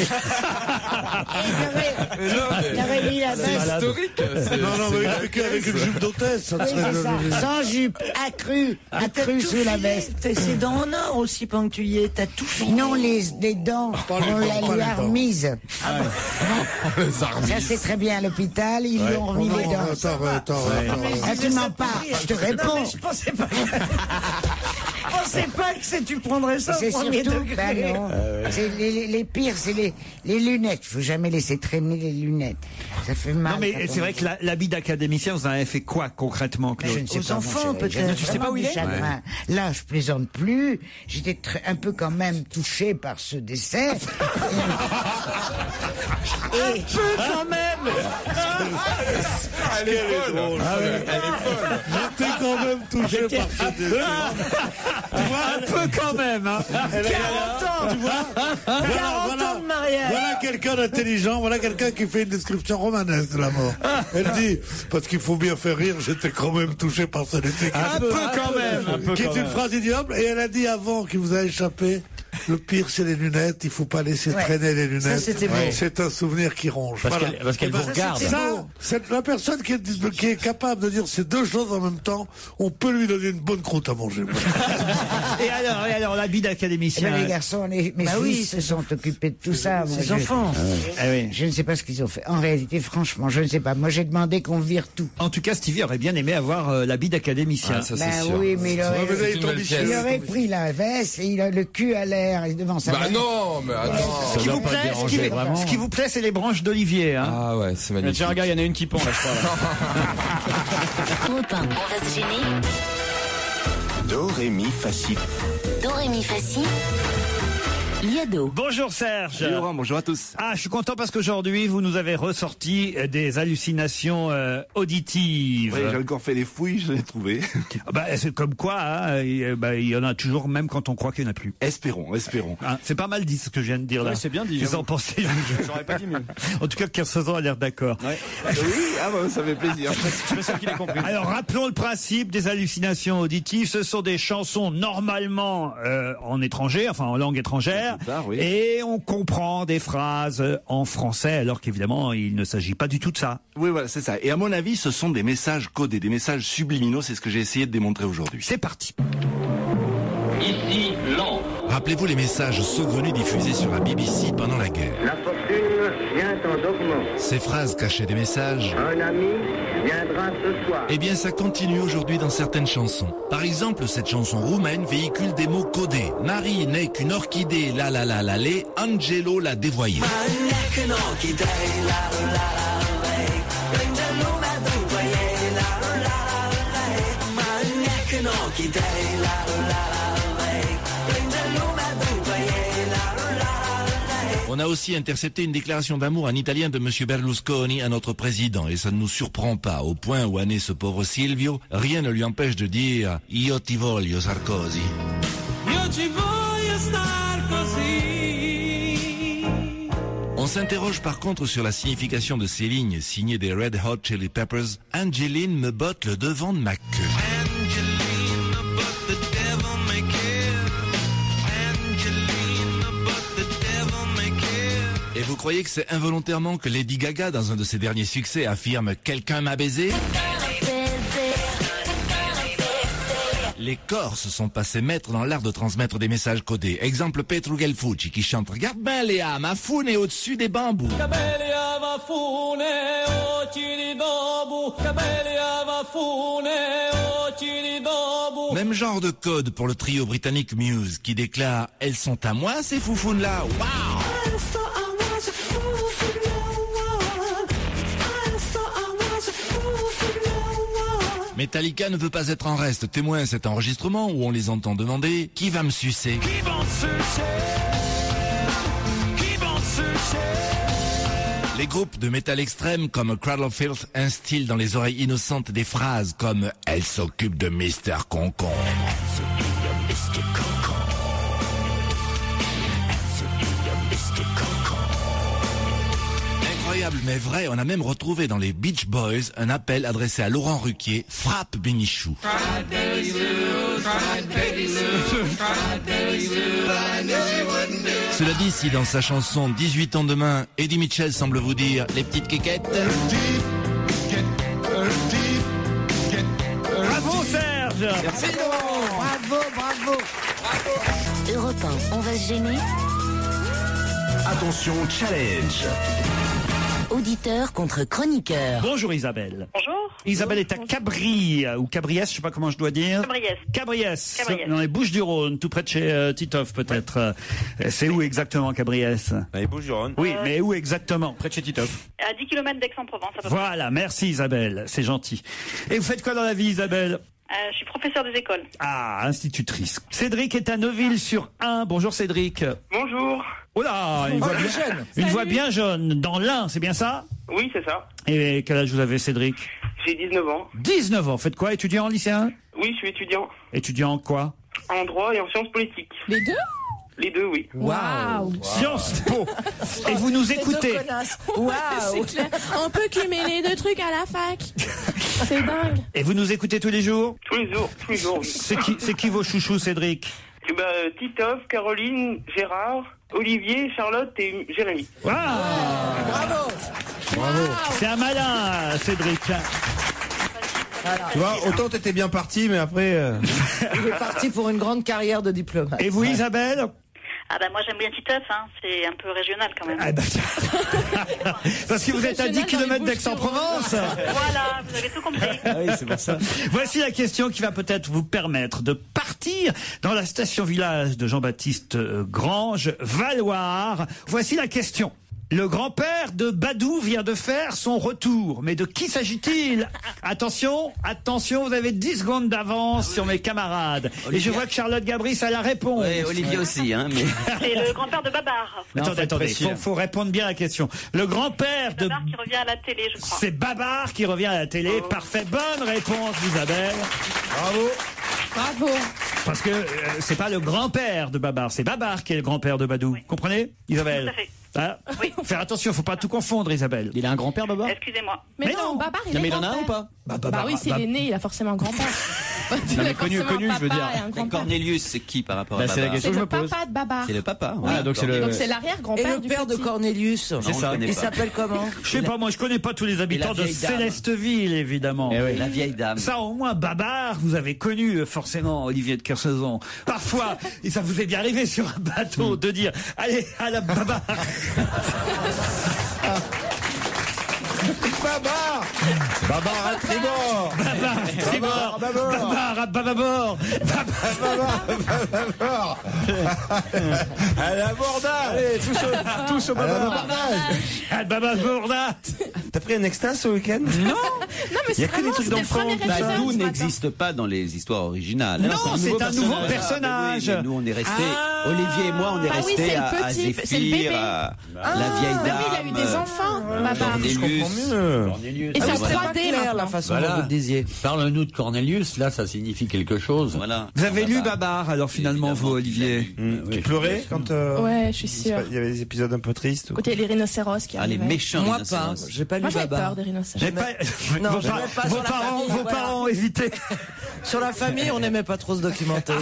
Speaker 14: T'aurais mis la
Speaker 17: C'est
Speaker 14: veste.
Speaker 17: historique.
Speaker 6: Non, mais avec une jupe d'hôtesse, ça
Speaker 14: Oui,
Speaker 6: serait.
Speaker 14: c'est ça. Sans jupe, accrue sous la veste.
Speaker 8: C'est dents en or aussi pendant que tu y es. T'as tout filé.
Speaker 14: Non, les dents, on la lui a remises. Ça, c'est très bien à l'hôpital, ils lui ont remis les dents.
Speaker 6: Attends.
Speaker 14: Ah, tu mens pas, je te réponds.
Speaker 8: Je pensais pas. Je pensais pas que tu prendrais ça
Speaker 14: C'est
Speaker 8: au premier
Speaker 14: surtout,
Speaker 8: degré.
Speaker 14: bah non, c'est les pires, c'est les lunettes. Faut jamais laisser traîner les lunettes. Ça fait mal.
Speaker 4: Non, mais
Speaker 14: quand
Speaker 4: c'est
Speaker 14: on-
Speaker 4: vrai que l'habit d'académicien, vous en avez fait quoi concrètement,
Speaker 14: Je
Speaker 4: Claude?
Speaker 14: ne sais
Speaker 8: Aux
Speaker 14: pas, mon
Speaker 8: enfants,
Speaker 14: chéri.
Speaker 8: peut-être.
Speaker 14: Tu
Speaker 8: sais pas où il est?
Speaker 14: chagrin. Là, je plaisante plus. J'étais un peu quand même touché par ce décès.
Speaker 8: Un peu quand même.
Speaker 17: Elle est folle. Elle est folle.
Speaker 6: J'étais quand même touché par ce décès.
Speaker 4: Un peu quand même, hein.
Speaker 8: 40 ans, tu vois. 40 ans de mariage.
Speaker 6: Voilà quelqu'un d'intelligent, voilà quelqu'un qui fait une description romanesque de la mort. Elle dit, parce qu'il faut bien faire rire, j'étais quand même touché par ce décès.
Speaker 4: Un peu quand même.
Speaker 6: Qui est une phrase ignoble, et elle a dit avant qu'il vous a échappé, le pire c'est les lunettes, il faut pas laisser traîner les lunettes.
Speaker 8: Ça, c'était beau.
Speaker 6: C'est un souvenir qui ronge. Voilà.
Speaker 20: Parce qu'elle vous regarde.
Speaker 6: Ça, c'est la personne qui est capable de dire ces deux choses en même temps, on peut lui donner une bonne croûte à manger.
Speaker 4: Et alors, l'habit
Speaker 14: Eh ben,
Speaker 4: d'académicien.
Speaker 14: les garçons, mes fils se sont occupés de tout ça. Moi,
Speaker 8: Ces enfants.
Speaker 14: Je ne sais pas ce qu'ils ont fait. En réalité, franchement, je ne sais pas. Moi, j'ai demandé qu'on vire tout.
Speaker 4: En tout cas, Stevie aurait bien aimé avoir l'habit d'académicien.
Speaker 17: Ah, ça,
Speaker 14: Ben
Speaker 17: c'est sûr.
Speaker 14: oui, mais il aurait,
Speaker 6: Ouais, mais là, il tombe ici.
Speaker 14: il aurait pris la veste et il a le cul à l'air devant sa
Speaker 17: Bah
Speaker 14: veste.
Speaker 17: non, mais attends.
Speaker 4: Ce qui vous plaît, ce qui vous plaît, c'est les branches d'olivier, hein.
Speaker 17: Ah ouais, c'est magnifique.
Speaker 5: Tiens, regarde, il y en a une qui pend, là, je crois. Là.
Speaker 1: Europe 1, on va se gêner.
Speaker 2: Do, ré, mi, fa, si.
Speaker 1: Do, ré, mi, fa, si. Liado.
Speaker 4: Bonjour Serge.
Speaker 21: Laurent, bonjour à tous.
Speaker 4: Ah, je suis content parce qu'aujourd'hui, vous nous avez ressorti des hallucinations auditives.
Speaker 21: Oui, j'ai encore fait les fouilles, je l'ai trouvé.
Speaker 4: C'est comme quoi, hein, il y en a toujours, même quand on croit qu'il n'y en a plus.
Speaker 21: Espérons.
Speaker 4: Ah, c'est pas mal dit ce que je viens de dire là.
Speaker 5: Ouais, c'est bien dit.
Speaker 4: Qu'est-ce que vous en pensez?
Speaker 5: J'aurais pas dit mieux.
Speaker 4: En tout cas, Kersozon a l'air d'accord.
Speaker 21: Ouais. Oui, ça fait plaisir.
Speaker 5: Je suis sûr qu'il a compris.
Speaker 4: Alors, rappelons le principe des hallucinations auditives. Ce sont des chansons normalement en étranger, enfin en langue étrangère.
Speaker 21: Oui.
Speaker 4: Et on comprend des phrases en français, alors qu'évidemment, il ne s'agit pas du tout de ça.
Speaker 21: Oui, voilà, c'est ça. Et à mon avis, ce sont des messages codés, des messages subliminaux. C'est ce que j'ai essayé de démontrer aujourd'hui.
Speaker 4: C'est parti.
Speaker 22: Ici, Londres.
Speaker 23: Rappelez-vous les messages saugrenus diffusés sur la BBC pendant la guerre.
Speaker 22: La fortune vient en augment.
Speaker 23: Ces phrases cachaient des messages.
Speaker 22: Un ami viendra ce soir.
Speaker 23: Eh bien, ça continue aujourd'hui dans certaines chansons. Par exemple, cette chanson roumaine véhicule des mots codés. Marie n'est qu'une orchidée, la la la la lé, Angelo l'a dévoyée. On a aussi intercepté une déclaration d'amour en italien de monsieur Berlusconi à notre président, et ça ne nous surprend pas, au point où en est ce pauvre Silvio, rien ne lui empêche de dire « Io ti voglio, Sarkozy ». Io ti voglio, Sarkozy. On s'interroge par contre sur la signification de ces lignes signées des Red Hot Chili Peppers. Angeline me botte le devant de ma queue. Et vous croyez que c'est involontairement que Lady Gaga, dans un de ses derniers succès, affirme « Quelqu'un m'a baisé ». Les Corses sont passés maîtres dans l'art de transmettre des messages codés. Exemple Petru Gelfucci qui chante « Regarde bien Léa, ma foune est au-dessus des bambous ». Même genre de code pour le trio britannique Muse qui déclare « Elles sont à moi ces foufounes-là, waouh ». Metallica ne veut pas être en reste témoin de cet enregistrement où on les entend demander « Qui va me sucer ?» Qui va me sucer ? Qui va me sucer ? Les groupes de métal extrême comme Cradle of Filth instillent dans les oreilles innocentes des phrases comme « Elle s'occupe de Mr. Concombre ». Incroyable mais vrai, on a même retrouvé dans les Beach Boys un appel adressé à Laurent Ruquier, frappe Bénichou. Cela dit, si dans sa chanson 18 ans demain, Eddie Mitchell semble vous dire les petites quéquettes.
Speaker 4: Bravo Serge.
Speaker 14: Merci Laurent. Bravo.
Speaker 1: Europe 1, on va se gêner.
Speaker 2: Attention, challenge.
Speaker 1: Auditeur contre chroniqueur.
Speaker 4: Bonjour Isabelle.
Speaker 9: Bonjour.
Speaker 4: Isabelle est à Cabris, ou Cabriès, je sais pas comment je dois dire. Cabriès. Dans les Bouches-du-Rhône, tout près de chez Titoff peut-être. Ouais. C'est où exactement Cabriès?
Speaker 15: Dans les Bouches-du-Rhône.
Speaker 4: Oui, mais où exactement? Près de chez Titoff.
Speaker 9: À 10 km d'Aix-en-Provence.
Speaker 4: Voilà, merci Isabelle, c'est gentil. Et vous faites quoi dans la vie Isabelle?
Speaker 9: Je suis professeur des écoles.
Speaker 4: Ah, institutrice. Cédric est à Neuville-sur-Ain. Bonjour Cédric.
Speaker 16: Bonjour.
Speaker 4: Oh là, une voix bien jeune. Dans l'Ain, c'est bien ça?
Speaker 16: Oui, c'est ça.
Speaker 4: Et quel âge vous avez Cédric?
Speaker 16: J'ai 19 ans.
Speaker 4: 19 ans, faites quoi? Étudiant en lycéen?
Speaker 16: Oui, je suis étudiant.
Speaker 4: Étudiant en quoi?
Speaker 16: En droit et en sciences politiques.
Speaker 10: Les deux?
Speaker 16: Les deux, oui.
Speaker 10: Waouh!
Speaker 4: Sciences Po. Et vous nous écoutez.
Speaker 10: Waouh! C'est clair. On peut cumuler deux trucs à la fac. C'est dingue.
Speaker 4: Et vous nous écoutez tous les jours?
Speaker 16: Tous les jours, oui.
Speaker 4: C'est qui vos chouchous, Cédric?
Speaker 16: Titoff, Caroline, Gérard, Olivier, Charlotte et Jérémy.
Speaker 4: Wow.
Speaker 14: Bravo.
Speaker 4: C'est un malin, Cédric.
Speaker 15: Voilà. Tu vois, autant t'étais bien parti, mais après...
Speaker 8: Il est parti pour une grande carrière de diplomate.
Speaker 4: Et vous, Isabelle?
Speaker 9: Ah moi j'aime bien Titoff, c'est un peu régional quand même.
Speaker 4: Parce que vous êtes à 10 km d'Aix-en-Provence.
Speaker 9: Voilà, vous avez tout compris.
Speaker 4: Ah oui, c'est pour ça. Voici la question qui va peut-être vous permettre de partir dans la station-village de Jean-Baptiste Grange, Valoir. Voici la question. Le grand-père de Badou vient de faire son retour. Mais de qui s'agit-il? Attention, vous avez 10 secondes d'avance sur mes camarades.
Speaker 11: Olivier.
Speaker 4: Et je vois que Charlotte Gabris a la réponse.
Speaker 11: Oui, Olivier aussi, hein, mais...
Speaker 9: C'est le grand-père de Babar.
Speaker 4: Attendez, faut répondre bien à la question. Le grand-père de...
Speaker 9: Babar qui revient à la télé, je crois.
Speaker 4: C'est Babar qui revient à la télé. Parfait, bonne réponse d'Isabelle.
Speaker 10: Bravo.
Speaker 4: Parce que c'est pas le grand-père de Babar, c'est Babar qui est le grand-père de Badou. Comprenez, Isabelle?
Speaker 9: Tout à fait.
Speaker 4: Ah, faire attention, faut pas tout confondre, Isabelle.
Speaker 5: Il a un grand-père, Babar?
Speaker 9: Excusez-moi.
Speaker 10: Mais non, Babar, il
Speaker 5: mais
Speaker 10: est
Speaker 5: il en a un ou
Speaker 10: grand-père.
Speaker 5: pas?
Speaker 10: Bah oui, s'il est né, il a forcément un grand-père.
Speaker 5: Non, mais connu, je veux dire.
Speaker 11: Mais Cornelius, c'est qui par rapport à
Speaker 5: Bah, c'est la
Speaker 11: Babar?
Speaker 5: question
Speaker 10: C'est
Speaker 5: que je
Speaker 10: le
Speaker 5: me pose.
Speaker 10: papa de Babar.
Speaker 11: C'est le papa.
Speaker 5: Ah, donc c'est le...
Speaker 10: Donc c'est
Speaker 8: Et
Speaker 10: l'arrière-grand-père
Speaker 8: le
Speaker 10: du
Speaker 8: père de
Speaker 10: petit.
Speaker 8: Cornelius,
Speaker 11: C'est ça.
Speaker 8: il s'appelle comment?
Speaker 4: Je sais pas, moi je connais pas tous les habitants de
Speaker 11: vieille dame.
Speaker 4: Célesteville, évidemment.
Speaker 5: Eh oui.
Speaker 11: La vieille dame.
Speaker 4: Ça, au moins, Babar, vous avez connu forcément Olivier de Kersauzon. Parfois, et ça vous est bien arrivé sur un bateau de dire « Allez, à la Babar !»
Speaker 15: Babar Babar à tribord
Speaker 4: Babar à tribord, Babar à bababord,
Speaker 15: Babar à l'abordage.
Speaker 4: Allez, tous au Babar. À bababordage.
Speaker 15: T'as pris un extra ce week-end?
Speaker 10: Non, mais
Speaker 15: Il y a que des trucs d'enfants.
Speaker 11: Badou n'existe pas dans les histoires originales.
Speaker 4: Non, c'est un nouveau personnage.
Speaker 11: Oui, mais nous, on est restés, Olivier et moi, on est
Speaker 10: Ah oui,
Speaker 11: restés
Speaker 10: c'est le
Speaker 11: à
Speaker 10: petit, c'est le bébé.
Speaker 11: Zéphyr, à la vieille dame.
Speaker 10: Mais oui, il a eu des enfants, Babar.
Speaker 11: Cornelius.
Speaker 10: Et c'est en
Speaker 8: c'est pas
Speaker 10: 3D
Speaker 8: clair la
Speaker 10: maintenant.
Speaker 8: façon dont vous le disiez.
Speaker 7: Parle-nous de Cornelius, là, ça signifie quelque chose.
Speaker 11: Voilà.
Speaker 4: Vous avez lu Babar, alors finalement, vous, Olivier?
Speaker 15: Tu pleurais quand
Speaker 10: Ouais, je suis sûre.
Speaker 15: il y avait des épisodes un peu tristes?
Speaker 10: Côté les rhinocéros qui
Speaker 11: Ah, les
Speaker 10: arrivaient.
Speaker 11: méchants
Speaker 8: Moi
Speaker 11: rhinocéros.
Speaker 8: pas, j'ai pas lu
Speaker 10: Moi j'avais
Speaker 8: Babar.
Speaker 10: peur des rhinocéros.
Speaker 4: J'ai pas...
Speaker 8: Non,
Speaker 4: vos,
Speaker 8: je
Speaker 4: par-
Speaker 8: n'aime pas
Speaker 4: vos
Speaker 8: sur la
Speaker 4: parents,
Speaker 8: famille,
Speaker 4: vos
Speaker 8: voilà.
Speaker 4: parents ont hésité.
Speaker 8: Sur la famille, on n'aimait pas trop se documenter.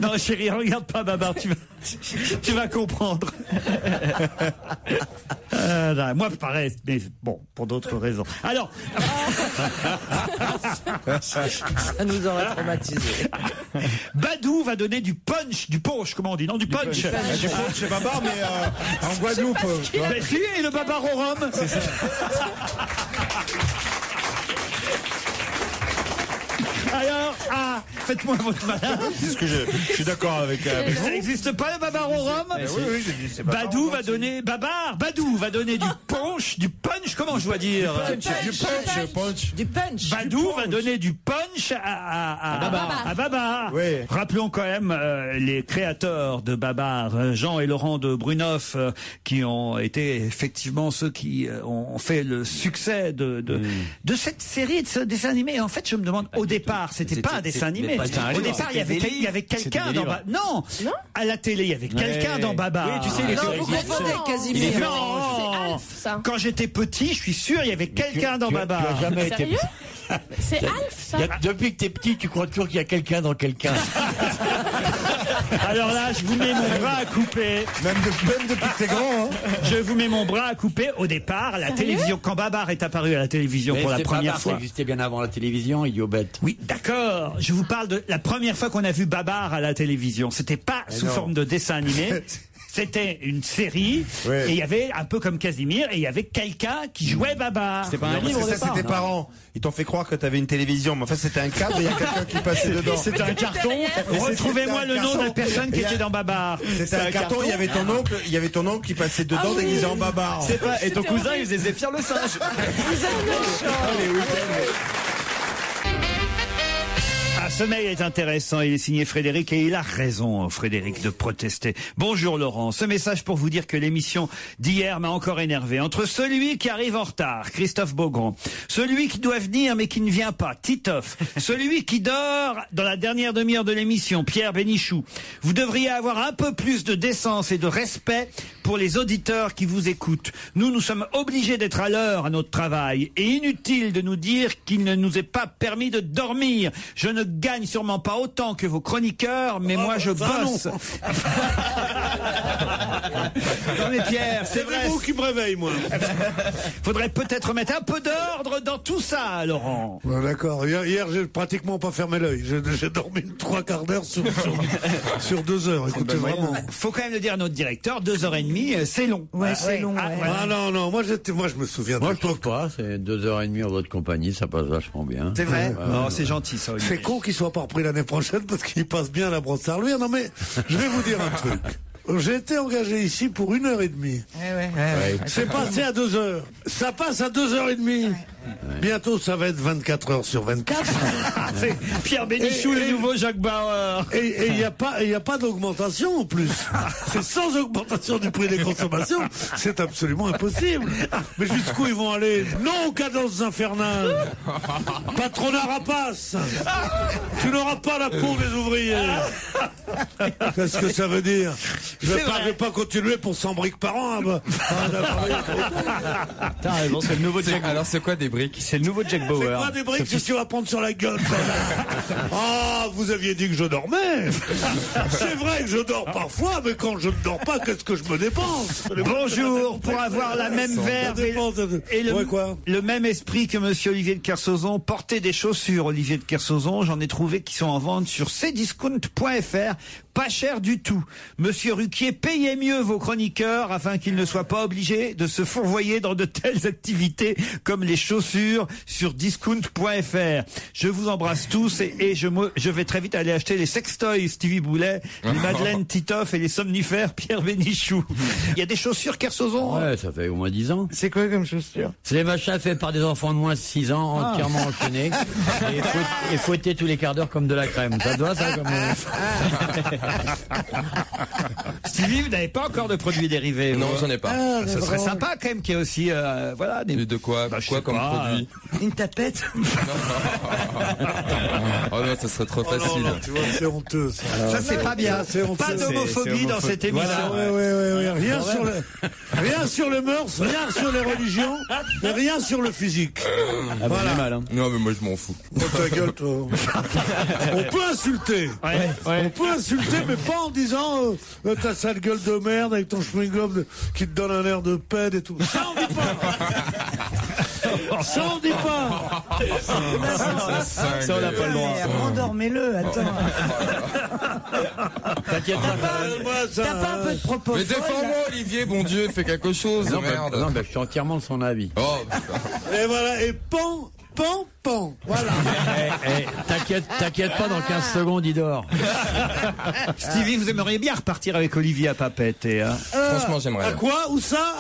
Speaker 4: Non, chérie, regarde pas Babar, tu vas comprendre. Non, moi, pareil, mais bon, pour d'autres raisons. Alors,
Speaker 8: Ça nous aurait traumatisé.
Speaker 4: Badou va donner du punch, du punch, comment on dit, non, du punch.
Speaker 15: Du punch chez Babar, mais en Guadeloupe.
Speaker 4: Ben si, et le Babar au rhum. C'est ça. Alors, faites-moi votre malin.
Speaker 15: C'est ce que je suis d'accord avec.
Speaker 4: Ça n'existe pas le Babar au rhum?
Speaker 15: Oui, j'ai dit, c'est Babar
Speaker 4: Badou
Speaker 15: au
Speaker 4: va
Speaker 15: rhum,
Speaker 4: donner, Badou va donner du punch, comment je dois dire?
Speaker 8: Du punch.
Speaker 4: Badou va donner du punch à Babar.
Speaker 15: Oui.
Speaker 4: Rappelons quand même les créateurs de Babar, Jean et Laurent de Brunoff, qui ont été effectivement ceux qui ont fait le succès de cette série, de ce dessin animé. En fait, je me demande, au départ, c'était pas un dessin animé. Au départ, il y avait quelqu'un dans Babar. Non, à la télé, il y avait quelqu'un dans Babar.
Speaker 5: Oui, tu sais, il était
Speaker 8: Non, vous confondez avec Casimir.
Speaker 4: Non.
Speaker 10: C'est Alf, ça.
Speaker 4: Quand j'étais petit, je suis sûr, il y avait quelqu'un dans Babar.
Speaker 7: Tu as jamais été...
Speaker 10: Sérieux? C'est Alf, ça.
Speaker 7: Depuis que t'es petit, tu crois toujours qu'il y a quelqu'un dans quelqu'un.
Speaker 4: Alors là, je vous mets mon bras à couper.
Speaker 15: Même depuis que t'es grand, hein.
Speaker 4: Je vous mets mon bras à couper. Au départ, à la télévision, quand Babar est apparu à la télévision pour la première fois.
Speaker 7: Ça existait bien avant la télévision, idiot bête.
Speaker 4: Oui, d'accord. Je vous parle de la première fois qu'on a vu Babar à la télévision. C'était pas sous forme de dessin animé. C'était une série,
Speaker 15: Ouais.
Speaker 4: et il y avait un peu comme Casimir, et il y avait quelqu'un qui jouait Babar.
Speaker 5: C'était pas un
Speaker 15: Non,
Speaker 5: livre au
Speaker 15: parce que ça,
Speaker 5: départ.
Speaker 15: c'est tes parents. Ils t'ont fait croire que t'avais une télévision, mais en fait, c'était un cadre et il y a quelqu'un qui passait dedans.
Speaker 4: C'était un carton. Retrouvez-moi le nom de la personne qui était dans Babar.
Speaker 15: C'était un carton, il y avait ton oncle qui passait dedans déguisé en Babar.
Speaker 5: C'est pas, et ton cousin, il faisait Zéphyr le singe.
Speaker 4: Ah, ce mail est intéressant, il est signé Frédéric et il a raison, Frédéric, de protester. Bonjour Laurent, ce message pour vous dire que l'émission d'hier m'a encore énervé. Entre celui qui arrive en retard, Christophe Beaugrand, celui qui doit venir mais qui ne vient pas, Titoff, celui qui dort dans la dernière demi-heure de l'émission, Pierre Bénichou, vous devriez avoir un peu plus de décence et de respect pour les auditeurs qui vous écoutent. Nous sommes obligés d'être à l'heure à notre travail et inutile de nous dire qu'il ne nous est pas permis de dormir. Je ne gagne sûrement pas autant que vos chroniqueurs, mais moi je bosse. Non mais Pierre, c'est vrai.
Speaker 6: C'est vous qui me réveille, moi.
Speaker 4: Faudrait peut-être mettre un peu d'ordre dans tout ça, Laurent.
Speaker 6: Ouais, d'accord. Hier, j'ai pratiquement pas fermé l'œil. J'ai dormi 3/4 d'heure sur 2 heures. Écoutez, vraiment.
Speaker 4: Faut quand même le dire à notre directeur, 2h30, c'est long.
Speaker 8: Ouais, c'est long.
Speaker 4: Ah,
Speaker 8: Ouais.
Speaker 4: voilà.
Speaker 6: Ah non, moi je me souviens.
Speaker 7: Moi, je trouve pas. C'est 2h30 en votre compagnie, ça passe vachement bien.
Speaker 4: C'est vrai.
Speaker 7: Ouais,
Speaker 4: Oh, c'est gentil ça. Olivier.
Speaker 6: C'est con qu'il soit pas repris l'année prochaine parce qu'il passe bien à la brosse à reluire. Non mais, je vais vous dire un truc. J'ai été engagé ici pour 1h30. C'est passé à 2 heures. Ça passe à 2h30. Bientôt, ça va être 24 heures sur 24.
Speaker 4: C'est Pierre Bénichou, le nouveau Jacques Bauer.
Speaker 6: Et il n'y a pas d'augmentation en plus. C'est sans augmentation du prix des consommations. C'est absolument impossible. Mais jusqu'où ils vont aller? Non, cadence infernale. Patronat rapace. Tu n'auras pas la peau des ouvriers. Qu'est-ce que ça veut dire? Je vais pas continuer pour 100 briques par an.
Speaker 5: T'as raison, c'est le nouveau Jack. Alors c'est quoi des briques? C'est le nouveau Jack Bauer.
Speaker 6: C'est quoi des briques? C'est ce qu'on va prendre sur la gueule. Ah, vous aviez dit que je dormais. C'est vrai que je dors parfois, mais quand je ne dors pas, qu'est-ce que je me dépense?
Speaker 4: Bonjour, pour avoir la même verve et le même esprit que monsieur Olivier de Kersauzon, portez des chaussures Olivier de Kersauzon, j'en ai trouvé qui sont en vente sur cdiscount.fr, pas cher du tout. Monsieur Ruquier, payez mieux vos chroniqueurs afin qu'ils ne soient pas obligés de se fourvoyer dans de telles activités comme les chaussures sur discount.fr. Je vous embrasse tous et je vais très vite aller acheter les sextoys Stevie Boulet, les Madeleine Titoff et les somnifères Pierre Bénichou. Il y a des chaussures Kersauzon?
Speaker 7: Ouais, ça fait au moins 10 ans.
Speaker 8: C'est quoi comme chaussures?
Speaker 7: C'est les machins faits par des enfants de moins de 6 ans, entièrement enchaînés, et fouettés tous les quarts d'heure comme de la crème. Ça doit, ça, comme...
Speaker 4: Stevie, vous n'avez pas encore de produits dérivés?
Speaker 17: Non, j'en ai pas.
Speaker 4: Ça serait sympa quand même qu'il y ait aussi, voilà, des...
Speaker 17: De quoi? Quoi comme produit?
Speaker 8: Une tapette?
Speaker 17: Oh non, ça serait trop facile.
Speaker 6: Non, tu vois, c'est honteux.
Speaker 4: Ça, c'est pas bien. Pas d'homophobie dans cette émission.
Speaker 6: Voilà. Rien sur les mœurs, rien sur les religions, et rien sur le physique.
Speaker 17: Voilà. Mal, hein. Non, mais moi je m'en fous.
Speaker 6: Oh, ta gueule, toi. On peut insulter. On peut insulter, mais pas en disant ta sale gueule de merde avec ton chewing-gum qui te donne un air de pède et tout. Ça, on dit pas. Ça, on dit pas.
Speaker 5: Ça, on n'a pas le droit.
Speaker 8: Endormez-le, attends.
Speaker 7: T'inquiète
Speaker 8: T'as pas un peu de propos?
Speaker 17: Mais défends-moi, Olivier, bon Dieu, fais quelque chose.
Speaker 7: Non,
Speaker 17: merde.
Speaker 7: Non, je suis entièrement de son avis.
Speaker 17: Oh,
Speaker 6: et voilà, et pan. Voilà.
Speaker 7: T'inquiète pas, dans 15 secondes, il dort.
Speaker 4: Stevie, vous aimeriez bien repartir avec Olivier à Papette, hein?
Speaker 17: Franchement, j'aimerais.
Speaker 6: À quoi? Où ça?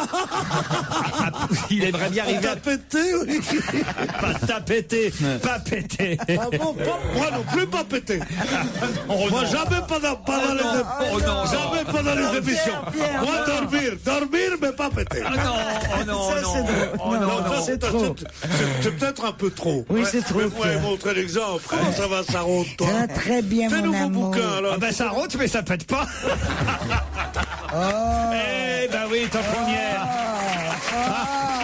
Speaker 4: Il aimerait bien arriver à
Speaker 6: péter, Olivier.
Speaker 4: Pas tapeter, pas péter.
Speaker 6: Ah bon, moi non plus pas péter. Moi jamais pendant les émissions. Moi dormir, mais pas péter.
Speaker 4: Non,
Speaker 6: c'est trop. C'est peut-être un peu trop.
Speaker 8: Oui, c'est trop.
Speaker 6: Mais vous m'avez montré l'exemple. Comment ça va, ça rôde, toi?
Speaker 14: Ça va très bien, mon
Speaker 6: nouveau
Speaker 14: amour.
Speaker 6: bouquin, alors.
Speaker 4: Ah ben ça rôde, mais ça pète pas. Eh ben oui, tant qu'on y est.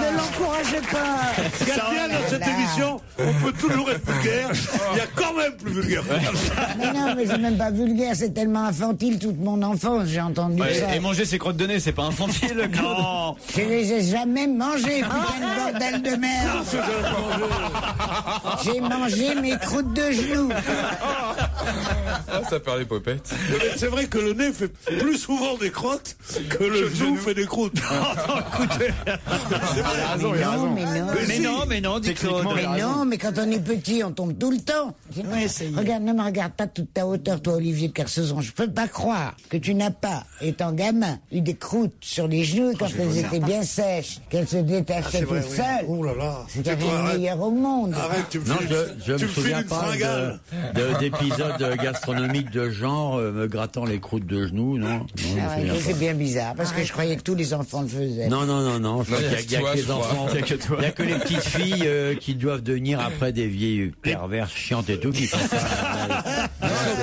Speaker 8: Ne l'encouragez pas.
Speaker 6: Ce qu'il y a bien dans cette émission, on peut toujours être vulgaire. Il y a quand même plus vulgaire.
Speaker 14: Mais non, mais c'est même pas vulgaire, c'est tellement infantile toute mon enfance, j'ai entendu ça.
Speaker 5: Et manger ses crottes de nez, c'est pas infantile,
Speaker 4: non.
Speaker 14: Je les ai jamais mangées, putain de bordel de merde. J'ai mangé mes croûtes de genoux.
Speaker 17: Ça perd les popettes.
Speaker 6: Mais c'est vrai que le nez fait plus souvent des crottes que le genou fait des croûtes.
Speaker 4: Écoutez.
Speaker 6: C'est vrai.
Speaker 4: Mais non, dites-le.
Speaker 14: Mais non, mais quand on est petit, on tombe tout le temps. Regarde, ne me regarde pas toute ta hauteur, toi, Olivier de Kersauzon. Je peux pas croire que tu n'as pas, étant gamin, eu des croûtes sur les genoux quand elles étaient bien sèches, qu'elles se détachaient toutes seules.
Speaker 6: Oh là là.
Speaker 14: C'était le meilleur au monde.
Speaker 6: Arrête, tu me
Speaker 7: Je me
Speaker 6: files
Speaker 7: souviens
Speaker 6: une
Speaker 7: pas d'épisodes gastronomiques de genre me grattant les croûtes de genoux, non.
Speaker 14: C'est bien bizarre, parce que je croyais que tous les enfants le faisaient.
Speaker 7: Non. Il y a que les enfants. Il y a que les petites filles qui doivent devenir après des vieilles perverses chiantes et tout qui font ça.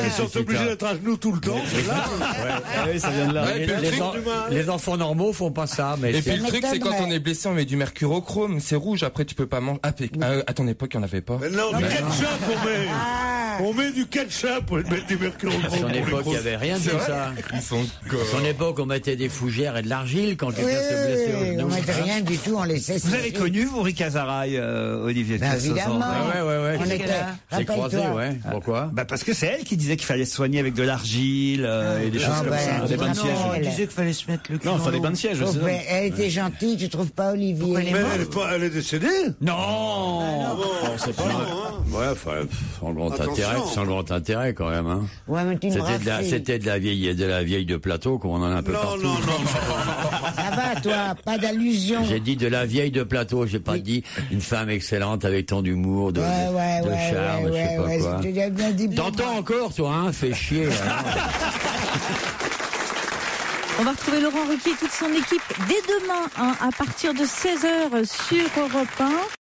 Speaker 6: Ils sont obligés d'être à genoux tout le temps.
Speaker 5: Oui, ça vient de là.
Speaker 7: Les enfants normaux font pas ça. Mais
Speaker 17: et puis le truc, c'est quand on est blessé, on met du mercurochrome, c'est rouge. Après, tu peux pas manger. À ton époque, il n'y en avait pas.
Speaker 6: Mais non, du ketchup, on met du ketchup pour mettre du mercurochrome.
Speaker 7: À son époque, il n'y avait rien de ça. À son époque, on mettait des fougères et de l'argile quand quelqu'un se blessait au genou.
Speaker 14: On mettait rien du tout, on laissait.
Speaker 4: Vous avez connu, vous, Rick Azaray, Olivier de Kersauzon?
Speaker 14: Évidemment.
Speaker 7: Ouais.
Speaker 14: On était.
Speaker 7: J'ai croisé, ouais. Pourquoi?
Speaker 4: Bah parce que c'est elle qui disait qu'il fallait se soigner avec de l'argile et des choses comme ça.
Speaker 5: Des bains de siège.
Speaker 8: Elle disait qu'il fallait se mettre le cul.
Speaker 5: Non, il fallait des bains de siège.
Speaker 14: Elle était gentille, tu trouves pas, Olivier?
Speaker 6: Mais elle est décédée?
Speaker 4: Non.
Speaker 5: On sait pas.
Speaker 7: Ouais, sans grand intérêt quand même. Hein.
Speaker 14: Ouais, mais tu
Speaker 7: C'était de la vieille de plateau, comme on en a un peu partout.
Speaker 6: Non.
Speaker 14: Ça va, toi, pas d'allusion.
Speaker 7: J'ai dit de la vieille de plateau, j'ai pas dit une femme excellente avec tant d'humour, de charme, je sais pas quoi. T'entends encore, toi, hein? Fais chier.
Speaker 3: On va retrouver Laurent Ruquier et toute son équipe dès demain, à partir de 16h sur Europe 1.